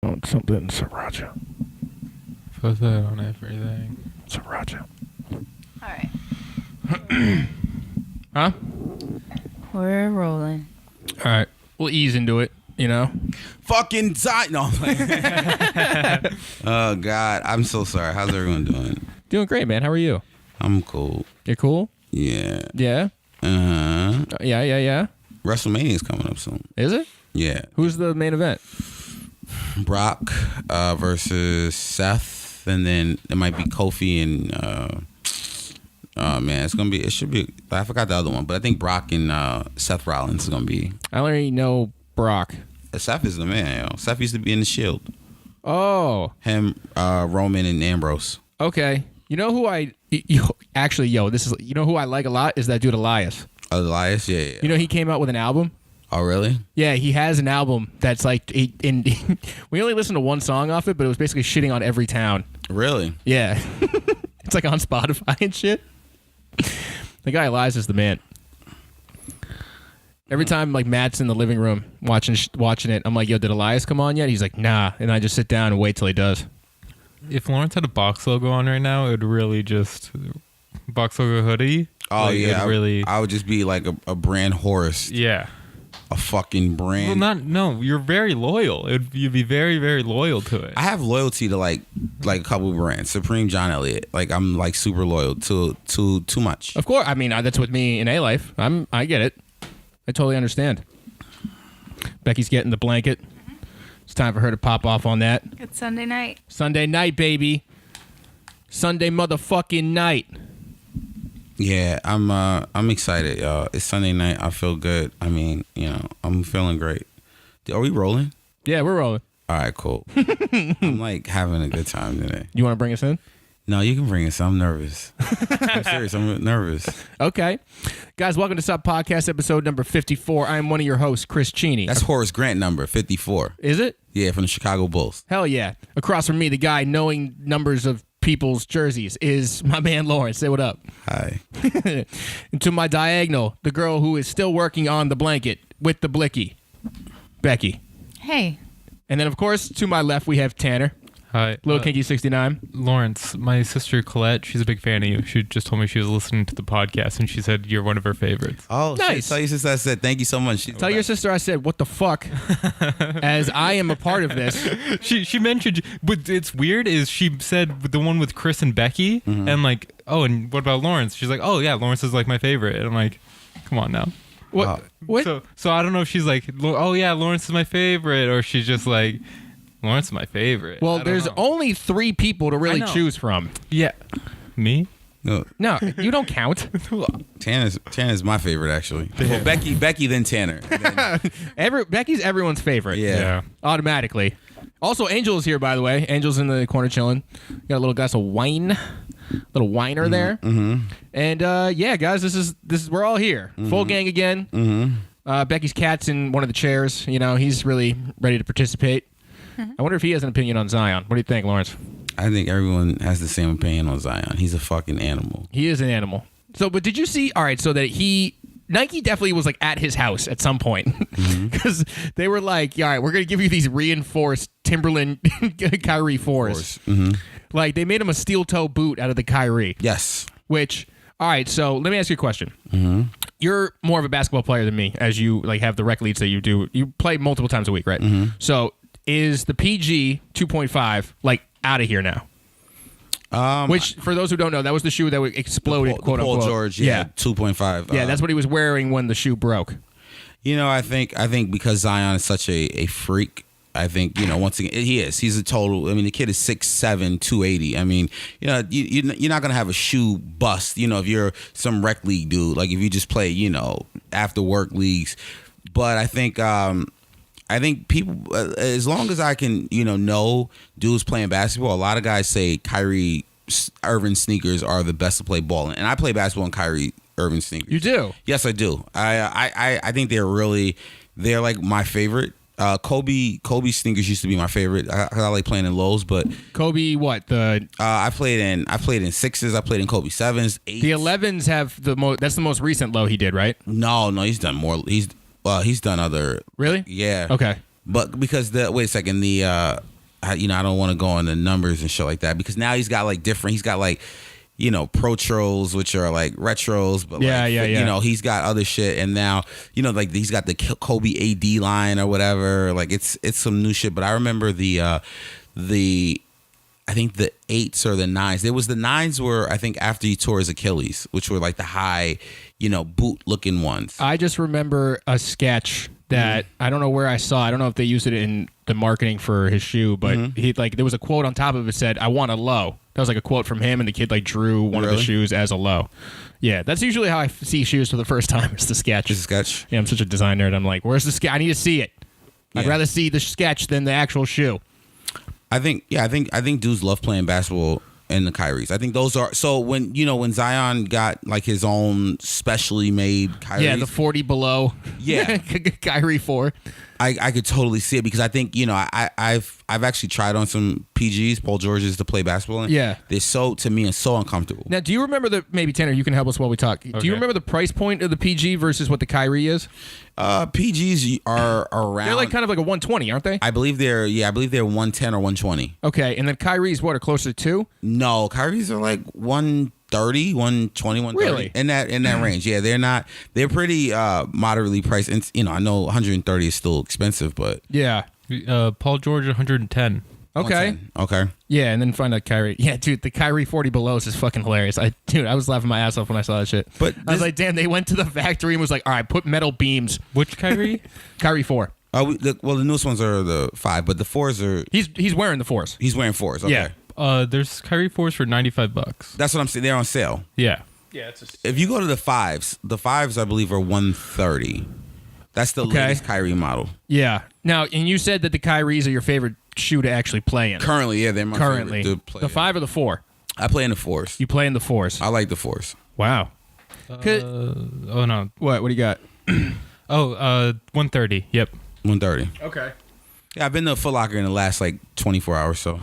Something sriracha. Put that on everything. Sriracha. All right. Huh? We're rolling. All right. We'll ease into it, you know? Fucking Zion. No. Oh, God. I'm so sorry. How's everyone doing? Doing great, man. How are you? I'm cool. You're cool? Yeah. Yeah? Uh-huh. Yeah. WrestleMania is coming up soon. Is it? Yeah. Who's the main event? Brock versus Seth, and then it might be Kofi and oh man, it should be, I forgot the other one, but I think Brock and Seth Rollins is gonna be. I only know Brock. Seth is the man, yo. Seth used to be in the Shield. Oh. Him, Roman and Ambrose. Okay. You know who you know who I like a lot is that dude Elias. Elias, yeah. You know he came out with an album? Oh, really? Yeah, he has an album that's like, we only listened to one song off it, but it was basically shitting on every town. Really? Yeah. It's like on Spotify and shit. The guy Elias is the man. Every time like Matt's in the living room watching it, I'm like, yo, did Elias come on yet? He's like, nah. And I just sit down and wait till he does. If Lawrence had a box logo on right now, it would really just box logo hoodie. Oh, like, yeah. Really. I would just be like a brand horse. Yeah. A fucking brand. No, you're very loyal. You'd be very, very loyal to it. I have loyalty to like a couple of brands. Supreme, John Elliott. Like I'm like super loyal to too much. Of course. I mean, that's with me in A-Life. I get it. I totally understand. Becky's getting the blanket. It's time for her to pop off on that. It's Sunday night. Sunday night, baby. Sunday motherfucking night. Yeah, I'm excited, y'all. It's Sunday night. I feel good. I mean, you know, I'm feeling great. Are we rolling? Yeah, we're rolling. All right, cool. I'm like having a good time today. You want to bring us in? No, you can bring us. I'm nervous. I'm serious. I'm nervous. Okay. Guys, welcome to Sub Podcast episode number 54. I am one of your hosts, Chris Cheney. That's Horace Grant number 54. Is it? Yeah, from the Chicago Bulls. Hell yeah. Across from me, the guy knowing numbers of people's jerseys is my man Lawrence. Say what up. Hi. And to my diagonal, the girl who is still working on the blanket with the blicky, Becky. Hey. And then, of course, to my left, we have Tanner. Hi. Little Kinky 69. Lawrence, my sister Colette, she's a big fan of you. She just told me she was listening to the podcast, and she said you're one of her favorites. Oh, nice. Tell your sister I said thank you so much. Tell your sister I said, what the fuck? As I am a part of this. She mentioned, but it's weird is she said the one with Chris and Becky, and like, oh, and what about Lawrence? She's like, oh yeah, Lawrence is like my favorite. And I'm like, come on now. What? What? So I don't know if she's like, oh yeah, Lawrence is my favorite, or she's just like, Lawrence is my favorite. Well, there's only 3 people to really choose from. Yeah. Me? No, you don't count. Tanner's my favorite, actually. Well, Becky, then Tanner. Becky's everyone's favorite. Yeah. Automatically. Also, Angel is here, by the way. Angel's in the corner chilling. Got a little glass of wine. Little whiner there. Mm-hmm. And yeah, guys, this is we're all here. Mm-hmm. Full gang again. Mm-hmm. Becky's cat's in one of the chairs. You know, he's really ready to participate. I wonder if he has an opinion on Zion. What do you think, Lawrence? I think everyone has the same opinion on Zion. He's a fucking animal. He is an animal. So, but did you see? All right, so that Nike definitely was like at his house at some point because they were like, all right, we're going to give you these reinforced Timberland Kyrie 4s. Mm-hmm. Like they made him a steel toe boot out of the Kyrie. Yes. Which, all right, so let me ask you a question. Mm-hmm. You're more of a basketball player than me, as you like have the rec leads that you do. You play multiple times a week, right? Mm-hmm. So is the PG 2.5 like out of here now? Which, for those who don't know, that was the shoe that exploded, quote unquote. Paul George, yeah, 2.5. Yeah, that's what he was wearing when the shoe broke. You know, I think because Zion is such a freak, I think, you know, once again, he is. He's a total, I mean, the kid is 6'7", 280. I mean, you know, you're not going to have a shoe bust, you know, if you're some rec league dude, like if you just play, you know, after work leagues. But I think people, as long as I can, you know dudes playing basketball, a lot of guys say Kyrie Irving sneakers are the best to play ball in. And I play basketball in Kyrie Irving sneakers. You do? Yes, I do. I think they're like my favorite. Kobe sneakers used to be my favorite. I like playing in lows, but Kobe, what I played in 6s. I played in Kobe 7s, 8s. The 11s have the most. That's the most recent low he did, right? No, he's done more. He's done other. Really? Yeah. Okay. But because wait a second, I don't want to go on the numbers and shit like that because now he's got like different. He's got like, Pro Trolls, which are like retros, but he's got other shit, and now like he's got the Kobe AD line or whatever. Like it's some new shit. But I remember I think the 8s or the 9s. There was the 9s were I think after he tore his Achilles, which were like the high, boot looking ones. I just remember a sketch that I don't know where I saw. I don't know if they used it in the marketing for his shoe, but he there was a quote on top of it said, "I want a low." That was like a quote from him, and the kid like drew one of the shoes as a low. Yeah, that's usually how I see shoes for the first time. It's the sketch. It's a sketch. Yeah, I'm such a design nerd. I'm like, where's the sketch? I need to see it. I'd Yeah. rather see the sketch than the actual shoe. I think dudes love playing basketball and the Kyries. I think those are so when Zion got like his own specially made Kyries. Yeah, the 40 below. Yeah. Kyrie 4. I could totally see it because I think I've actually tried on some PGs, Paul George's, to play basketball. And Yeah. they're to me so uncomfortable. Now, do you remember maybe Tanner, you can help us while we talk. Do Okay. you remember the price point of the PG versus what the Kyrie is? PGs are around. They're like kind of like a 120, aren't they? I believe they're 110 or 120. Okay, and then Kyrie's what, are closer to 2? No, Kyrie's are like 130, 120, 130. Really? In that range. Yeah, they're pretty moderately priced. And I know 130 is still expensive, but Yeah. Paul George 110. Okay. 110. Okay. Yeah, and then find out Kyrie. Yeah, dude, the Kyrie 40 belows is fucking hilarious. I was laughing my ass off when I saw that shit. But I was like, damn, they went to the factory and was like, all right, put metal beams. Which Kyrie? Kyrie 4. The newest ones are the 5, but the 4s are He's wearing the 4s. he's wearing 4s. Okay. Yeah. There's Kyrie 4s for $95. That's what I'm saying. They're on sale. Yeah. Yeah, it's If you go to the 5s I believe are 130. That's the Okay. latest Kyrie model. Yeah. Now, and you said that the Kyries are your favorite shoe to actually play in. Currently, yeah, they're my Currently. favorite to play. The 5 or the 4? I play in the 4s. You play in the 4s. I like the 4s. Wow. Oh no. What do you got? 130. Yep. 130. Okay. Yeah, I've been to Foot Locker in the last like 24 hours. So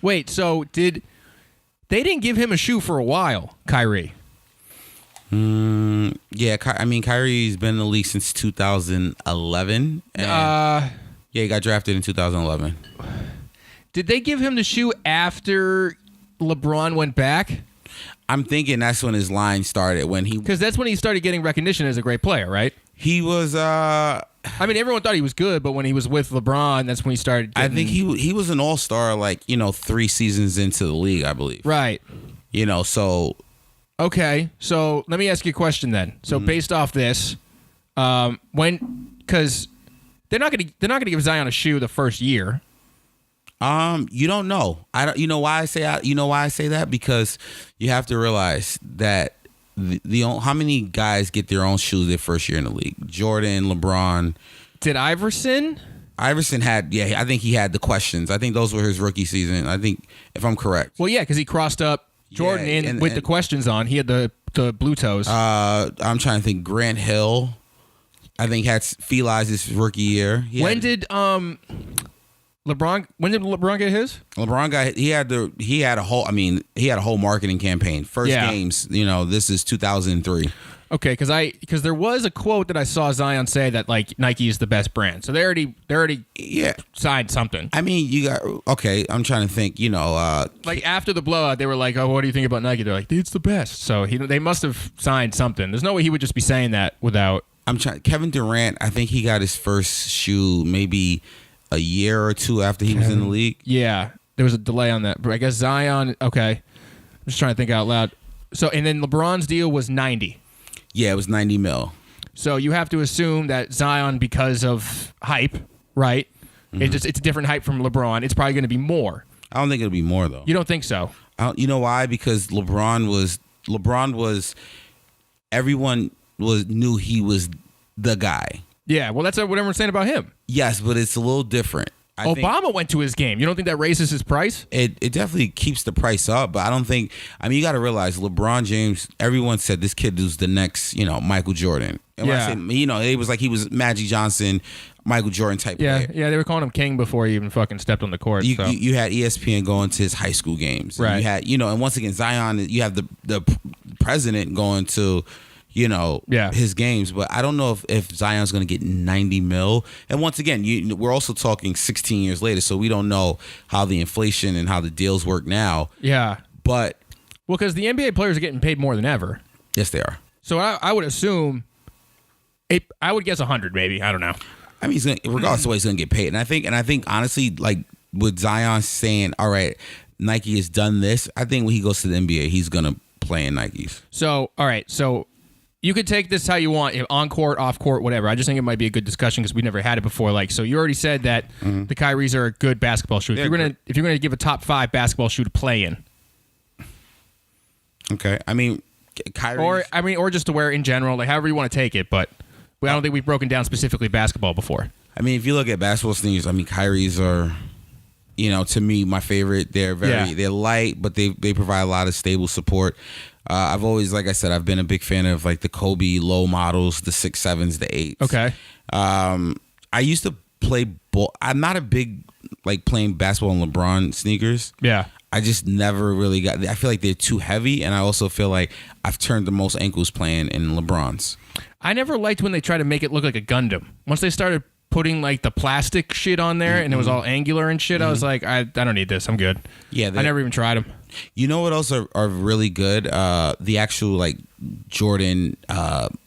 Wait, so they didn't give him a shoe for a while, Kyrie? yeah, Kyrie's been in the league since 2011. And yeah, he got drafted in 2011. Did they give him the shoe after LeBron went back? I'm thinking that's when his line started. When Because that's when he started getting recognition as a great player, right? he was. I mean, everyone thought he was good, but when he was with LeBron, that's when he started I getting... think he was an all-star like 3 seasons into the league, I believe. Right. So Okay, so let me ask you a question then. So based off this, because they're not gonna give Zion a shoe the first year. you don't know. I don't. You know why I say that? Because you have to realize that how many guys get their own shoes their first year in the league? Jordan, LeBron. Did Iverson? Iverson had, I think he had the questions. I think those were his rookie season. I think, if I'm correct. Well, yeah, because he crossed up Jordan with the questions on. He had the blue toes. I'm trying to think. Grant Hill, I think had Feli's his rookie year. When did LeBron get his? LeBron got? He had a whole marketing campaign. First games, this is 2003. Okay, because there was a quote that I saw Zion say that like Nike is the best brand. So they already signed something. I mean, you got I'm trying to think. Like after the blowout, they were like, "Oh, what do you think about Nike?" They're like, "It's the best." So they must have signed something. There's no way he would just be saying that without. Kevin Durant, I think he got his first shoe maybe a year or two after he was in the league. Yeah, there was a delay on that, but I guess Zion. Okay, I'm just trying to think out loud. So and then LeBron's deal was 90. Yeah, it was 90 mil. So you have to assume that Zion, because of hype, right? It's a different hype from LeBron. It's probably going to be more. I don't think it'll be more though. You don't think so? You know why? Because LeBron was everyone knew he was the guy. Yeah, well, that's what everyone's saying about him. Yes, but it's a little different. I think Obama went to his game. You don't think that raises his price? it definitely keeps the price up, but I don't think. I mean, you got to realize LeBron James. Everyone said this kid was the next, Michael Jordan. And when I say, it was like he was Magic Johnson, Michael Jordan type player. Yeah, they were calling him king before he even fucking stepped on the court. You had ESPN going to his high school games. Right. You had, and once again, Zion. You have the president going to, his games. But I don't know if Zion's going to get 90 mil. And once again, we're also talking 16 years later, so we don't know how the inflation and how the deals work now. Yeah. But well, because the NBA players are getting paid more than ever. yes, they are. So I would assume, I would guess 100 maybe. I don't know. I mean, regardless of what he's going to get paid. And I think honestly, like with Zion saying, all right, Nike has done this, I think when he goes to the NBA, he's going to play in Nikes. So, all right. So you could take this how you want, on court, off court, whatever. I just think it might be a good discussion because we never had it before. Like, so you already said that the Kyries are a good basketball shoe. If you're gonna give a top 5 basketball shoe to play in, okay. I mean, Kyrie, or just to wear in general, like however you want to take it. But I don't think we've broken down specifically basketball before. I mean, if you look at basketball sneakers, I mean, Kyrie's are, to me, my favorite. They're they're light, but they provide a lot of stable support. I've always, like I said, I've been a big fan of like the Kobe low models, the 6.7s, the 8s. Okay. I used to play ball. I'm not a big like playing basketball in LeBron sneakers. Yeah. I just never really got. I feel like they're too heavy, and I also feel like I've turned the most ankles playing in LeBrons. I never liked when they tried to make it look like a Gundam. Once they started putting like the plastic shit on there and it was all angular and shit, I was like, I don't need this. I'm good. Yeah, I never even tried them. You know what else are really good? The actual like Jordan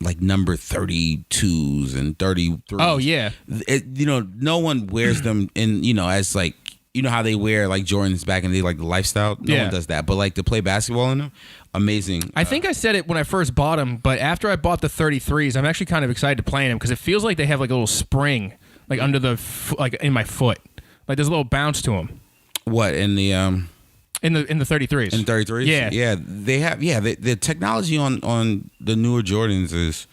like number 32s and 33s. Oh yeah. No one wears them in as like how they wear like Jordans back in the day, like the lifestyle. No one does that, but like to play basketball in them, amazing. I think I said it when I first bought them, but after I bought the 33s, I'm actually kind of excited to play in them because it feels like they have like a little spring like under the like in my foot, like there's a little bounce to them. What in the In the 33s. In 33s? Yeah. They have the technology on the newer Jordans is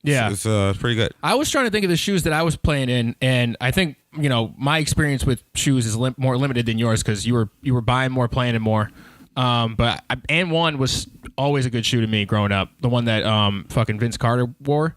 it's pretty good. I was trying to think of the shoes that I was playing in, and I think my experience with shoes is more limited than yours because you were buying more, playing it more. But and one was always a good shoe to me growing up, the one that fucking Vince Carter wore.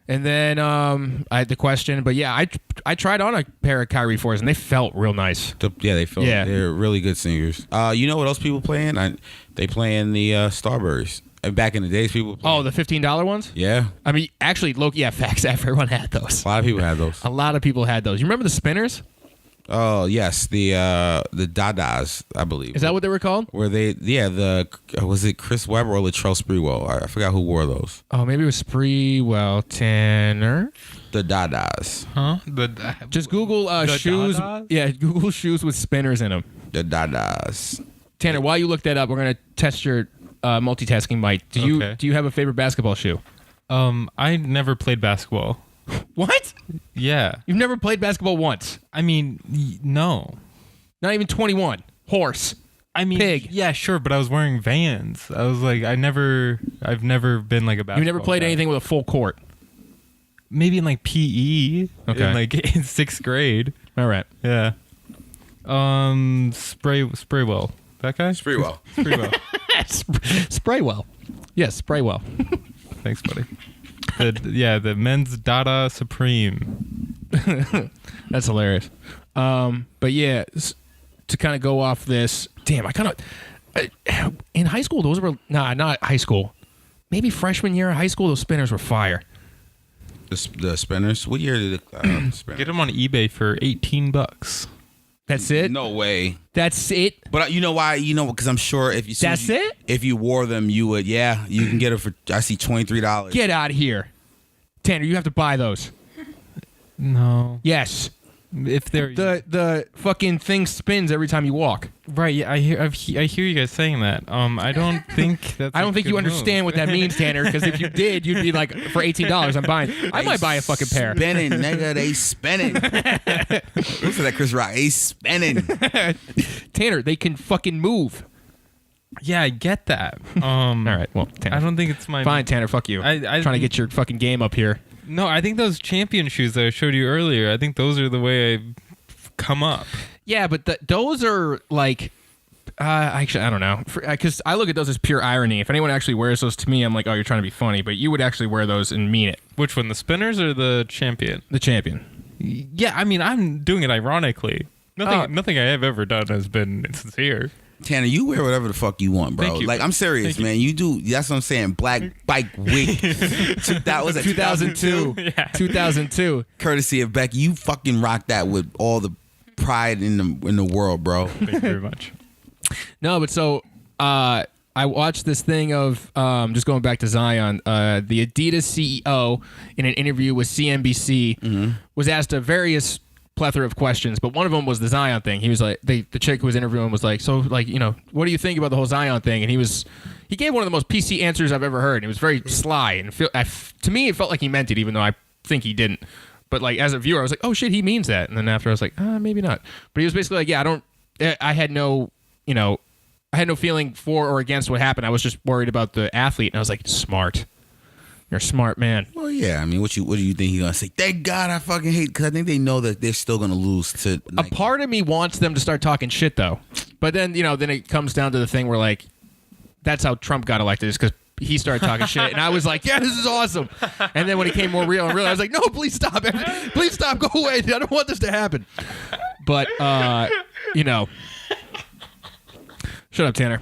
And then I had the question, but yeah, I tried on a pair of Kyrie 4s and they felt real nice. They felt they're really good sneakers. You know what else people play in? They play in the Starbursts. Back in the days, people play. Oh, the $15 ones? Yeah. I mean, actually, facts. Everyone had those. A lot of people had those. A lot of people had those. You remember the spinners? Oh yes, the Dadas, I believe. Is that what they were called? Were they? Yeah, was it Chris Webber or Latrell Sprewell? I forgot who wore those. Oh, maybe it was Sprewell, Tanner. The Dadas. Huh? Just Google shoes. Dadas? Yeah, Google shoes with spinners in them. The Dadas. Tanner, while you look that up, we're gonna test your multitasking mic. Do you have a favorite basketball shoe? I never played basketball. What? Yeah. You've never played basketball once? I mean, no. Not even 21. Horse. I mean, Pig. Yeah, sure, but I was wearing Vans. I was like, I've never been like a basketball. You've never played guy. anything with a full court? Maybe in like PE. Okay. In like in 6th grade. All right. Yeah. Spraywell. That guy? Sprewell. Spraywell. Spraywell. Yes, Spraywell. Thanks, buddy. The men's Dada Supreme. That's hilarious. But yeah, to kind of go off this, damn, I kind of in high school those were not high school. Maybe freshman year of high school, those spinners were fire. The spinners. What year did the spinners? Get them on eBay for $18. That's it. No way. That's it. But you know why? Because I'm sure if you That's it. If you wore them, you would. Yeah, you can get it for. I see $23. Get out of here, Tanner. You have to buy those. No. Yes. If they're The fucking thing spins every time you walk. right, yeah, I hear you guys saying that. I don't think that's. I don't think you understand what that means, Tanner. Because if you did, you'd be like, for $18, I'm buying. I might buy a fucking pair. Spinning, nigga, they spinning. Listen to that, Chris Rock. They spinning. Tanner, they can fucking move. Yeah, I get that. All right, well, Tanner. I don't think it's my. Fine, Tanner, fuck you. I trying to get your fucking game up here. No, I think those champion shoes that I showed you earlier. I think those are the way I come up. Yeah, but those are like, actually, I don't know, because I look at those as pure irony. If anyone actually wears those to me, I'm like, oh, you're trying to be funny. But you would actually wear those and mean it. Which one, the spinners or the champion? The champion. Yeah, I mean, I'm doing it ironically. Nothing I have ever done has been sincere. Tanner, you wear whatever the fuck you want, bro. Thank you. Like, I'm serious, man. You do. That's what I'm saying. Black bike week. That was 2002. Yeah. 2002. Courtesy of Becky. You fucking rock that with all the pride in the world, bro. Thank you very much. No, but so I watched this thing of just going back to Zion. The Adidas CEO in an interview with CNBC was asked a various plethora of questions, but one of them was the Zion thing. He was like, the chick who was interviewing was like, so like, you know, what do you think about the whole Zion thing? And he gave one of the most PC answers I've ever heard. It was very sly, and to me it felt like he meant it, even though I think he didn't. But like as a viewer, I was like, oh shit, he means that. And then after I was like, maybe not. But he was basically like, yeah, I had no feeling for or against what happened. I was just worried about the athlete, and I was like, smart. You're a smart man. Well, yeah. I mean, what do you think he's gonna say? Thank God I fucking hate, because I think they know that they're still gonna lose to Nike. A part of me wants them to start talking shit though, but then then it comes down to the thing where like that's how Trump got elected, is because he started talking shit, and I was like, yeah, this is awesome. And then when it came more real and real, I was like, no, please stop, go away. I don't want this to happen. But shut up, Tanner.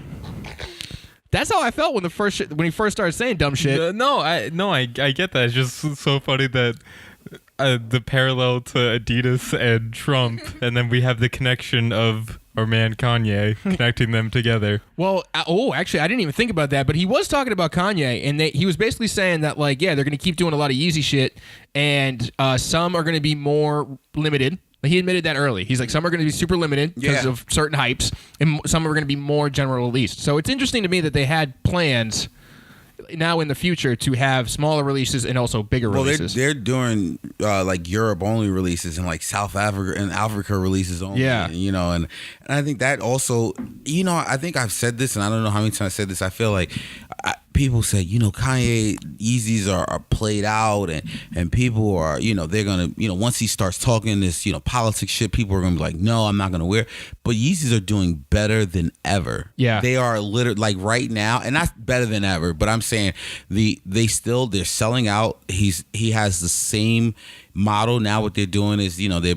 That's how I felt when he first started saying dumb shit. I get that. It's just so funny that the parallel to Adidas and Trump, and then we have the connection of our man Kanye connecting them together. Well, actually, I didn't even think about that, but he was talking about Kanye, and he was basically saying that, like, yeah, they're going to keep doing a lot of Yeezy shit, and some are going to be more limited. He admitted that early. He's like, some are going to be super limited because of certain hypes, and some are going to be more general released. So it's interesting to me that they had plans now in the future to have smaller releases and also bigger releases. They're doing like Europe only releases and like South Africa and Africa releases only. Yeah. And I think that also, I think I've said this, and I don't know how many times I said this. I feel like people say, Kanye Yeezys are played out, and people are, they're gonna, once he starts talking this, politics shit, people are gonna be like, no, I'm not gonna wear. But Yeezys are doing better than ever. Yeah, they are literally like right now, and not better than ever. But I'm saying they're selling out. He has the same model now. What they're doing is, they're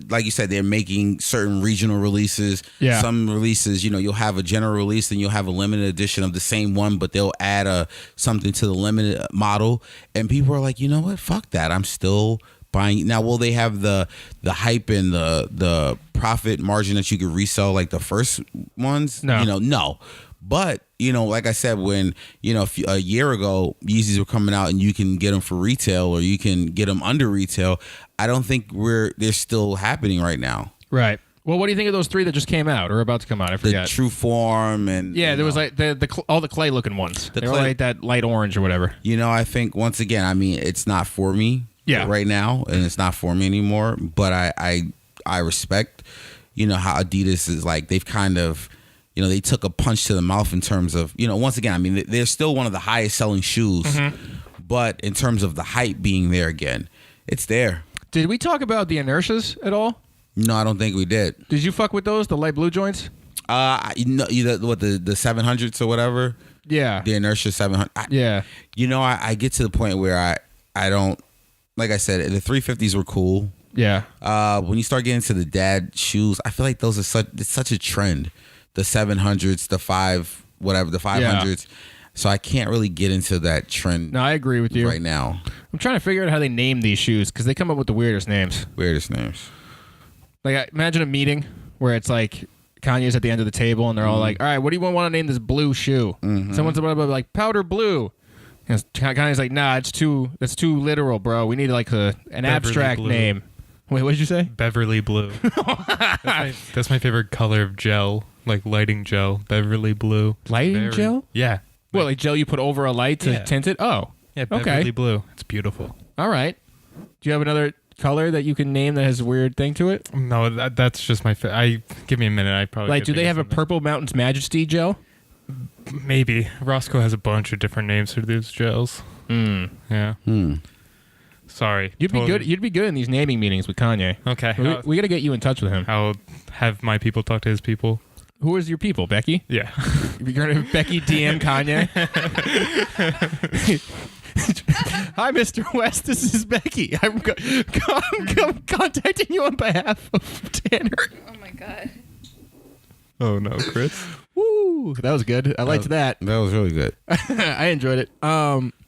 like you said, they're making certain regional releases. Yeah. Some releases, you'll have a general release and you'll have a limited edition of the same one, but they'll add something to the limited model. And people are like, you know what? Fuck that. I'm still buying. Now, will they have the hype and the profit margin that you could resell like the first ones? No. No. But, like I said, when, a year ago, Yeezys were coming out and you can get them for retail or you can get them under retail, I don't think they're still happening right now. Right. Well, what do you think of those three that just came out or about to come out? I forgot. The True Form and... Yeah, there was like all the clay looking ones. They were like that light orange or whatever. I think, once again, it's not for me right now, and it's not for me anymore. But I respect, how Adidas is like, they've kind of... they took a punch to the mouth in terms of, once again, they're still one of the highest selling shoes, but in terms of the hype being there again, it's there. Did we talk about the inertias at all? No, I don't think we did. Did you fuck with those, the light blue joints? The 700s or whatever? Yeah. The Inertia 700. Yeah. I get to the point where I don't, like I said, the 350s were cool. Yeah. When you start getting to the dad shoes, I feel like those are such a trend. The 700s, the 500s. So I can't really get into that trend. No, I agree with you right now. I'm trying to figure out how they name these shoes because they come up with the weirdest names. Like, imagine a meeting where it's like Kanye's at the end of the table and they're all like, all right, what do you want to name this blue shoe? Someone's like powder blue. And Kanye's like, nah, that's too literal, bro. We need like an abstract name. Wait, what did you say? Beverly Blue. That's my favorite color of gel, like lighting gel. Beverly Blue. Lighting gel? Yeah. Well, like gel you put over a light to tint it? Oh. Yeah, Beverly Blue. It's beautiful. All right. Do you have another color that you can name that has a weird thing to it? No, that's just my give me a minute. I probably like, do they have a Purple Mountains Majesty gel? Maybe. Roscoe has a bunch of different names for these gels. Yeah. Sorry. You'd be good in these naming meetings with Kanye. Okay. We got to get you in touch with him. I'll have my people talk to his people. Who is your people, Becky? Yeah. You're going to Becky DM Kanye? Hi, Mr. West. This is Becky. I'm contacting you on behalf of Tanner. Oh, my God. Oh no, Chris. Woo, that was good. I liked that. That was really good. I enjoyed it.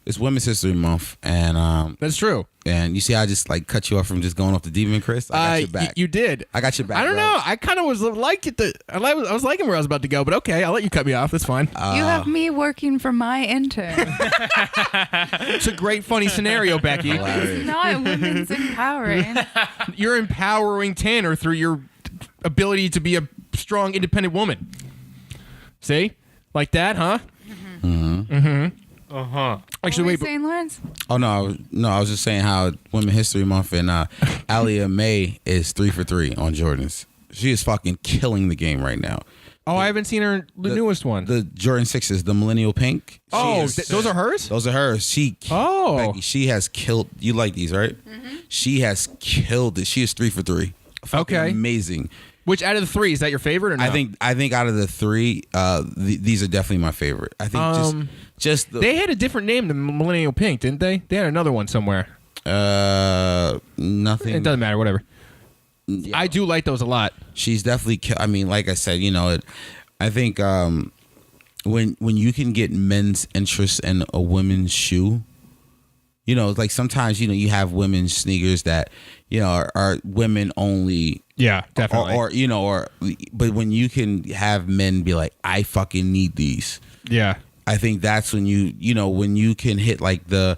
It's Women's History Month, and That's true. and you see, I just like cut you off from just going off the deep end, Chris. I got your back. You did. I got your back. I don't bro. know. I kind of was like it. I was liking where I was about to go, but okay, I'll let you cut me off. That's fine. You have me working for my intern. It's a great, funny scenario, Becky. It's not women's empowering. You're empowering Tanner through your ability to be a strong, independent woman. See? Like that, huh? Actually, What were you wait. saying, Lawrence? Oh no, I was just saying how Women's History Month and Alia May is 3 for 3 on Jordans. She is fucking killing the game right now. Oh, I haven't seen her the newest one. The Jordan 6s, the Millennial Pink. Those are hers? Those are hers. Becky, she has killed. You like these, right? She has killed it. She is 3 for 3. Fucking Okay. amazing. Which out of the three is that your favorite or no? I think out of the three, these are definitely my favorite. I think just the, they had a different name than Millennial Pink, didn't they? They had another one somewhere. nothing. It doesn't matter. Whatever. Yeah. I do like those a lot. She's definitely. I mean, like I said, I think when you can get men's interest in a women's shoe, like sometimes you have women's sneakers that are women only. Yeah, definitely. But when you can have men be like, I fucking need these. Yeah. I think that's when when you can hit like the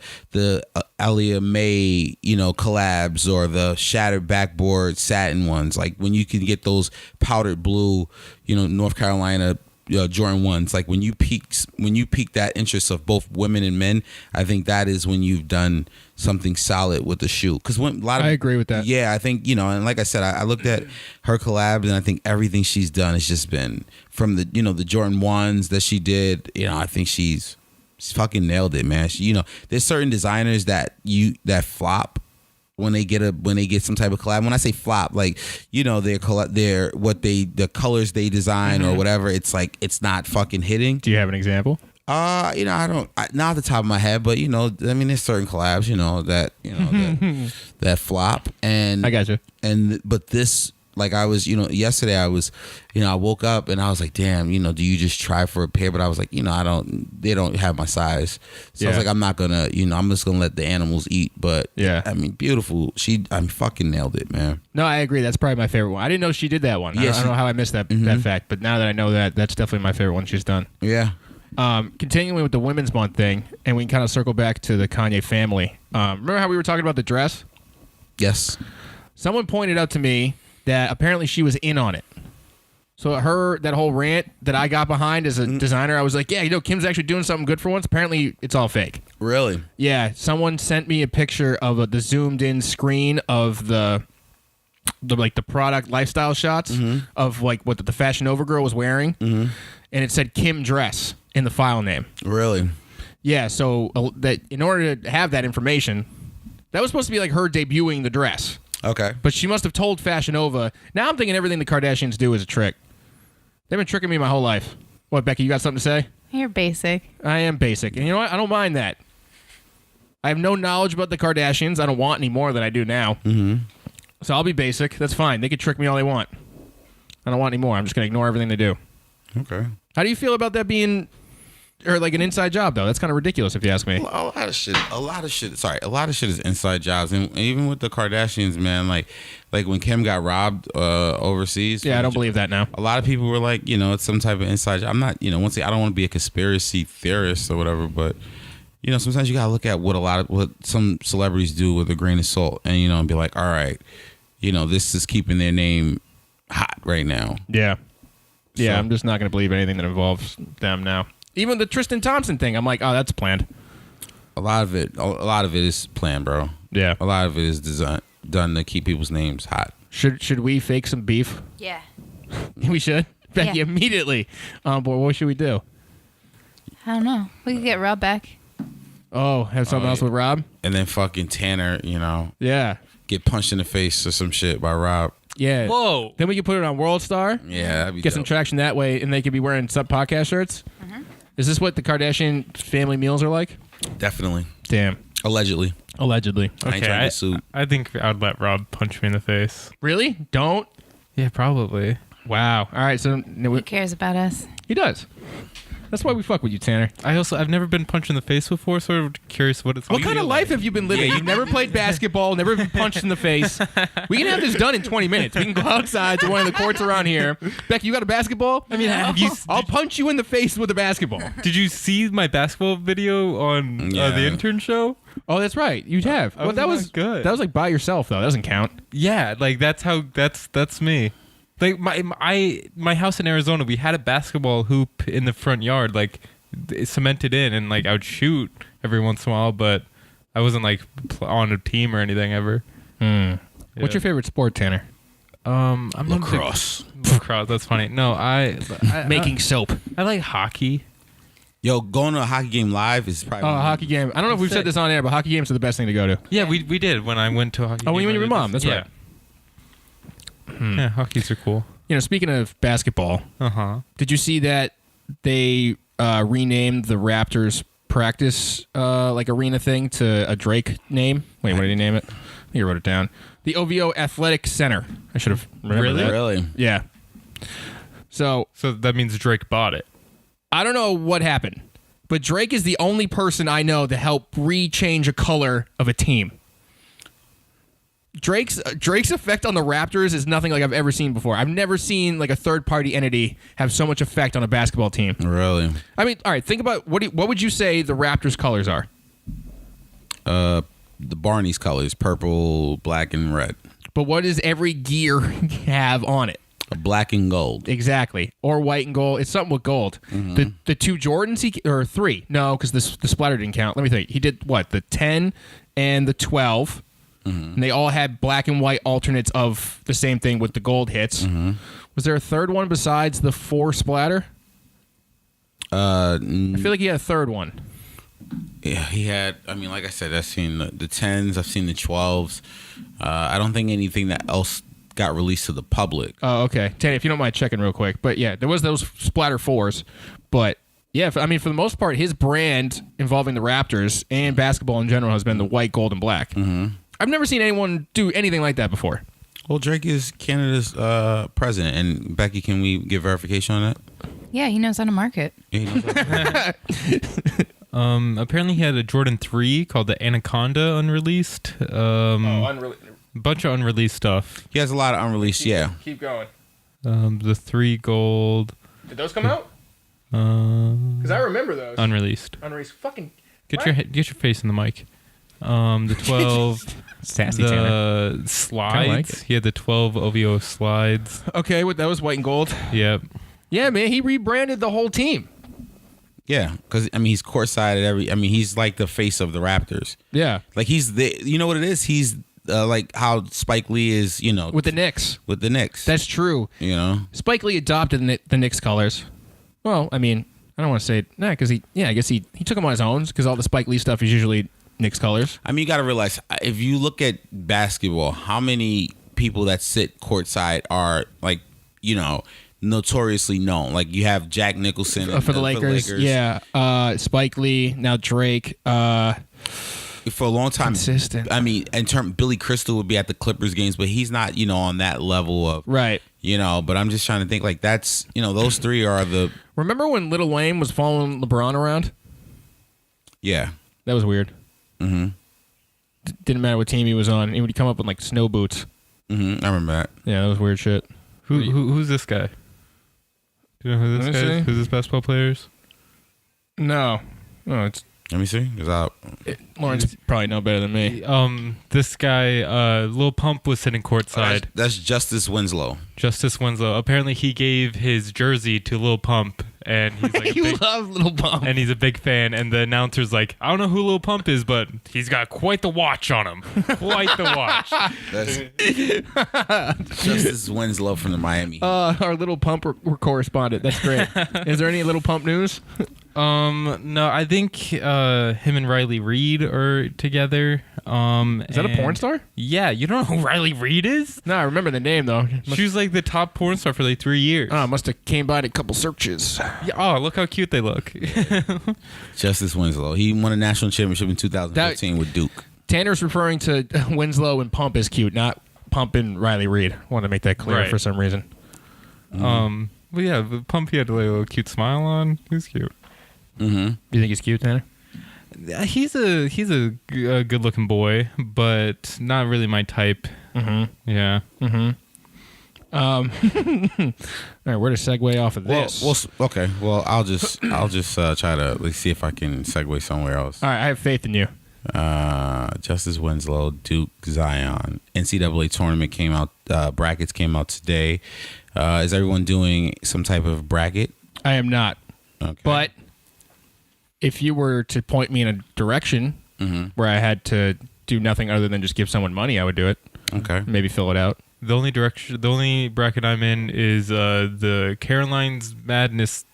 Alia May collabs or the shattered backboard satin ones, like when you can get those powdered blue North Carolina Jordan 1s, like when you peak that interest of both women and men, I think that is when you've done something solid with the shoe. Because I agree with that. Yeah, I think and like I said, I looked at her collabs and I think everything she's done has just been from the the Jordan 1s that she did. I think she's fucking nailed it, man. There's certain designers that flop when they get some type of collab. When I say flop, like the colors they design or whatever, it's like it's not fucking hitting. Do you have an example? I don't, not off the top of my head, but there's certain collabs that flop, and I gotcha. But this, like I was, yesterday I was, I woke up and I was like, damn, do you just try for a pair? But I was like, they don't have my size. So I was like, I'm not gonna, I'm just gonna let the animals eat. But yeah, I mean, beautiful. I fucking nailed it, man. No, I agree. That's probably my favorite one. I didn't know she did that one. Yeah, I don't know how I missed that fact, but now that I know that, that's definitely my favorite one she's done. Yeah. Continuing with the Women's Month thing, and we can kind of circle back to the Kanye family. Remember how we were talking about the dress? Yes. Someone pointed out to me that apparently she was in on it. So that whole rant that I got behind as a designer, I was like, yeah, Kim's actually doing something good for once. Apparently, it's all fake. Really? Yeah. Someone sent me a picture of the zoomed in screen of the product lifestyle shots of like what the Fashion Nova girl was wearing, and it said Kim dress in the file name. Really? Yeah. So that in order to have that information, that was supposed to be like her debuting the dress. Okay. But she must have told Fashion Nova. Now I'm thinking everything the Kardashians do is a trick. They've been tricking me my whole life. What, Becky, you got something to say? You're basic. I am basic. And you know what? I don't mind that. I have no knowledge about the Kardashians. I don't want any more than I do now. So I'll be basic. That's fine. They can trick me all they want. I don't want any more. I'm just going to ignore everything they do. Okay. How do you feel about that being... or like an inside job, though? That's kind of ridiculous if you ask me. A lot of shit is inside jobs, and even with the Kardashians, man. Like when Kim got robbed overseas. Yeah, I don't believe that now. A lot of people were like, it's some type of inside job. I'm not, once again, I don't want to be a conspiracy theorist or whatever, but sometimes you gotta look at what some celebrities do with a grain of salt, and and be like, all right, this is keeping their name hot right now. Yeah, yeah. So, I'm just not going to believe anything that involves them now. Even the Tristan Thompson thing, I'm like, oh, that's planned. A lot of it is planned, bro. Yeah. A lot of it is done to keep people's names hot. Should we fake some beef? Yeah. We should. Becky, Yeah. immediately. Boy, what should we do? I don't know. We could get Rob back. Oh, have something else with Rob? And then fucking Tanner, Yeah. get punched in the face or some shit by Rob. Yeah. Whoa. Then we can put it on World Star. Yeah, that'd be Get some dope. traction that way, and they could be wearing sub podcast shirts. Is this what the Kardashian family meals are like? Definitely. Damn. Allegedly. Allegedly. I ain't trying to get sued. I think I'd let Rob punch me in the face. Really? Don't. Yeah, probably. Wow. All right. So Who cares about us? he does. That's why we fuck with you, Tanner. I've never been punched in the face before, so I'm curious what it's What like. kind of life have you been living? You've never played basketball, never been punched in the face. We can have this done in 20 minutes. We can go outside to one of the courts around here. Becky, you got a basketball? I mean, I'll punch you in the face with a basketball. did you see my basketball video on the intern show? Oh, that's right. You have. Well, that was good. That was like by yourself, though. That doesn't count. Yeah, like that's me. Like my house in Arizona, we had a basketball hoop in the front yard, like cemented in, and like I would shoot every once in a while, but I wasn't like on a team or anything ever. Yeah. What's Yeah. your favorite sport, Tanner? I'm Lacrosse. Lacrosse. That's funny. No, I Making soap. I like hockey. Yo, going to a hockey game live is probably. Oh, a hockey game. I don't know if we've said this on air, but hockey games are the best thing to go to. Yeah, we did when I went to a hockey. Oh, when game. you went with your mom. That's right. Yeah, hockeys are cool. You know, speaking of basketball, did you see that they renamed the Raptors practice like arena thing to a Drake name? Wait, what did he name it? I think I wrote it down. The OVO Athletic Center. I should have remembered that. Really? Yeah. So that means Drake bought it. I don't know what happened, but Drake is the only person I know to help re-change a color of a team. Drake's effect on the Raptors is nothing like I've ever seen before. I've never seen like a third-party entity have so much effect on a basketball team. Really? I mean, all right, think about what would you say the Raptors' colors are? The Barney's colors: purple, black, and red. But what does every gear have on it? Black and gold. Exactly, or white and gold. It's something with gold. The two Jordans or three? No, because the splatter didn't count. Let me think. He did what? The 10 and the 12. And they all had black and white alternates of the same thing with the gold hits. Was there a third one besides the 4 splatter? I feel like he had a third one. Yeah, he had. I mean, like I said, I've seen the 10s. I've seen the 12s. I don't think anything that else got released to the public. Oh, okay. Tanny, if you don't mind checking real quick. But yeah, there was those splatter 4s. But yeah, I mean, for the most part, his brand involving the Raptors and basketball in general has been the white, gold, and black. I've never seen anyone do anything like that before. Well, Drake is Canada's president, and Becky, can we get verification on that? Yeah, he knows how to market. Yeah, he knows that. Apparently he had a Jordan 3 called the Anaconda unreleased. Bunch of unreleased stuff. He has a lot of unreleased. Yeah. Keep going. The 3 gold. Did those come out? Because I remember those. Unreleased. Unreleased. Fucking. Get your face in the mic. The 12. Sassy Tanner. The slides. like it. He had the 12 OVO slides. Okay, that was white and gold. Yep. Yeah, man, he rebranded the whole team. Yeah, because I mean, he's courtside at every. I mean, he's like the face of the Raptors. Yeah. Like he's the. You know what it is? He's like how Spike Lee is. You know, With the Knicks. with the Knicks. That's true. you know. Spike Lee adopted the Knicks colors. Well, I mean, I don't want to say because I guess he took them on his own because all the Spike Lee stuff is usually Knicks colors. I mean, you got to realize if you look at basketball, how many people that sit courtside are like, you know, notoriously known. Like you have Jack Nicholson For the Lakers. Yeah. Spike Lee, now Drake. For a long time, Consistent. I mean, Billy Crystal would be at the Clippers games, but he's not, you know, on that level of Right. You know, but I'm just trying to think like that's, you know, those three are the. Remember when Lil Wayne was following LeBron around? Yeah. That was weird. Didn't matter what team he was on. He would come up with like snow boots. I remember that. Yeah, that was weird shit. Who's this guy? Do you know who this Let me guy see. is? Who's this basketball player is? No, it's Let me see. Lawrence probably know better than me. This guy, Lil Pump was sitting courtside. That's Justice Winslow. Justice Winslow. Apparently, he gave his jersey to Lil Pump, and he's like, You love Little Bump. and he's a big fan. And the announcer's like, I don't know who Lil Pump is, but he's got quite the watch on him. Quite the watch. That's Justice Winslow from the Miami. Our Little Pump correspondent. That's great. Is there any Little Pump news? No, I think him and Riley Reid are together. Is that a porn star? Yeah, you don't know who Riley Reid is? No, I remember the name though. She was like the top porn star for like 3 years. Must have came by a couple searches. Yeah, oh, look how cute they look. Justice Winslow. He won a national championship in 2015 with Duke. Tanner's referring to Winslow and Pump as cute, not Pump and Riley Reid. Want to make that clear Right. for some reason. Well, yeah, the Pumpy had a little cute smile on. He was cute. Mm-hmm. You think he's cute, Tanner? He's a good looking boy, but not really my type. Mm-hmm. Yeah. Mm-hmm. All right, where to segue off of this? Okay. Well, I'll just try to see if I can segue somewhere else. All right, I have faith in you. Justice Winslow, Duke, Zion. NCAA tournament came out. Brackets came out today. Is everyone doing some type of bracket? I am not. Okay. But if you were to point me in a direction where I had to do nothing other than just give someone money, I would do it. Okay. Maybe fill it out. The only bracket I'm in is the Caroline's Madness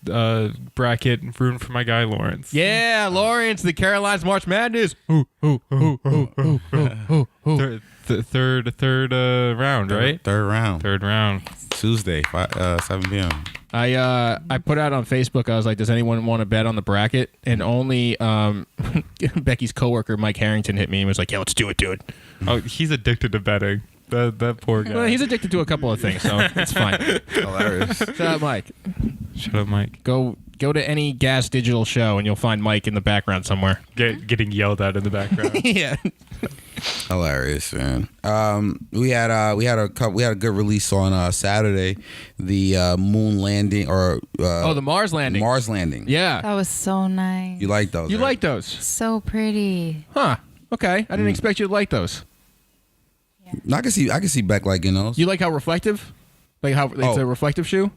bracket, rooting for my guy Lawrence. Yeah, Lawrence, the Caroline's March Madness. Third round, right? Third round. Third round. Tuesday, 7 p.m. I put out on Facebook, I was like, does anyone want to bet on the bracket? And only Becky's coworker, Mike Harrington, hit me and was like, yeah, let's do it, dude. Oh, he's addicted to betting. That poor guy. Well, he's addicted to a couple of things, so it's fine. Hilarious. Shout out, Mike. Shut up, Mike. Go to any gas digital show and you'll find Mike in the background somewhere. Getting yelled at in the background. Yeah. Hilarious, man. We had a good release on Saturday, the moon landing or the Mars landing. Mars landing. Yeah. That was so nice. You like those? You right? like those? So pretty. Huh. Okay. I didn't expect you to like those. No, I can see Beck liking those. You like how reflective? Like how it's a reflective shoe?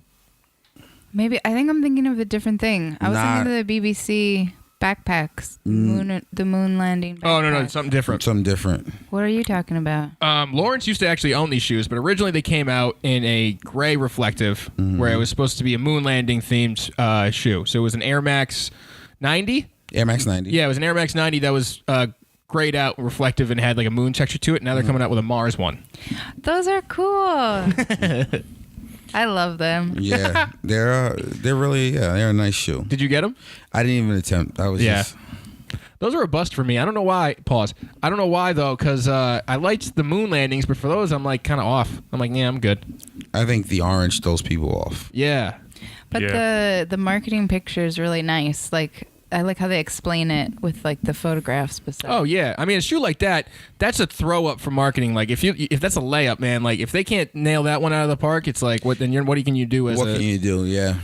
Maybe I think I'm thinking of a different thing. I was thinking of the BBC backpacks, the moon landing. Oh no, backpack. something different. Something different. What are you talking about? Lawrence used to actually own these shoes, but originally they came out in a gray reflective, where it was supposed to be a moon landing themed shoe. So it was an Air Max 90. Air Max 90. Yeah, it was an Air Max 90 that was grayed out, reflective, and had like a moon texture to it. Now they're coming out with a Mars one. Those are cool. I love them. Yeah, they're really they're a nice shoe. Did you get them? I didn't even attempt. I was just. Those are a bust for me. I don't know why. Pause. I don't know why though, because I liked the moon landings, but for those I'm like kind of off. I'm like, yeah, I'm good. I think the orange throws people off. Yeah. But the marketing picture is really nice. Like I like how they explain it with like the photographs beside. Oh yeah, I mean a shoe like that, that's a throw up for marketing. Like if that's a layup, man. Like if they can't nail that one out of the park, it's like what can you do as what can you do? Yeah.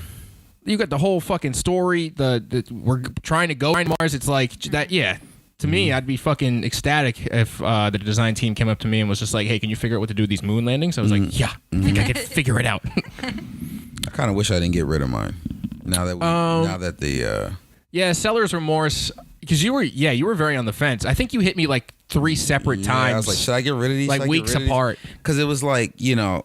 You got the whole fucking story. We're trying to go to Mars. It's like that. Yeah. To me, I'd be fucking ecstatic if the design team came up to me and was just like, "Hey, can you figure out what to do with these moon landings?" I was like, "Yeah, I think I could figure it out." I kind of wish I didn't get rid of mine. Now that the yeah, seller's remorse, because you were very on the fence. I think you hit me like 3 separate times. I was like, should I get rid of these? Like weeks apart. Because it was like,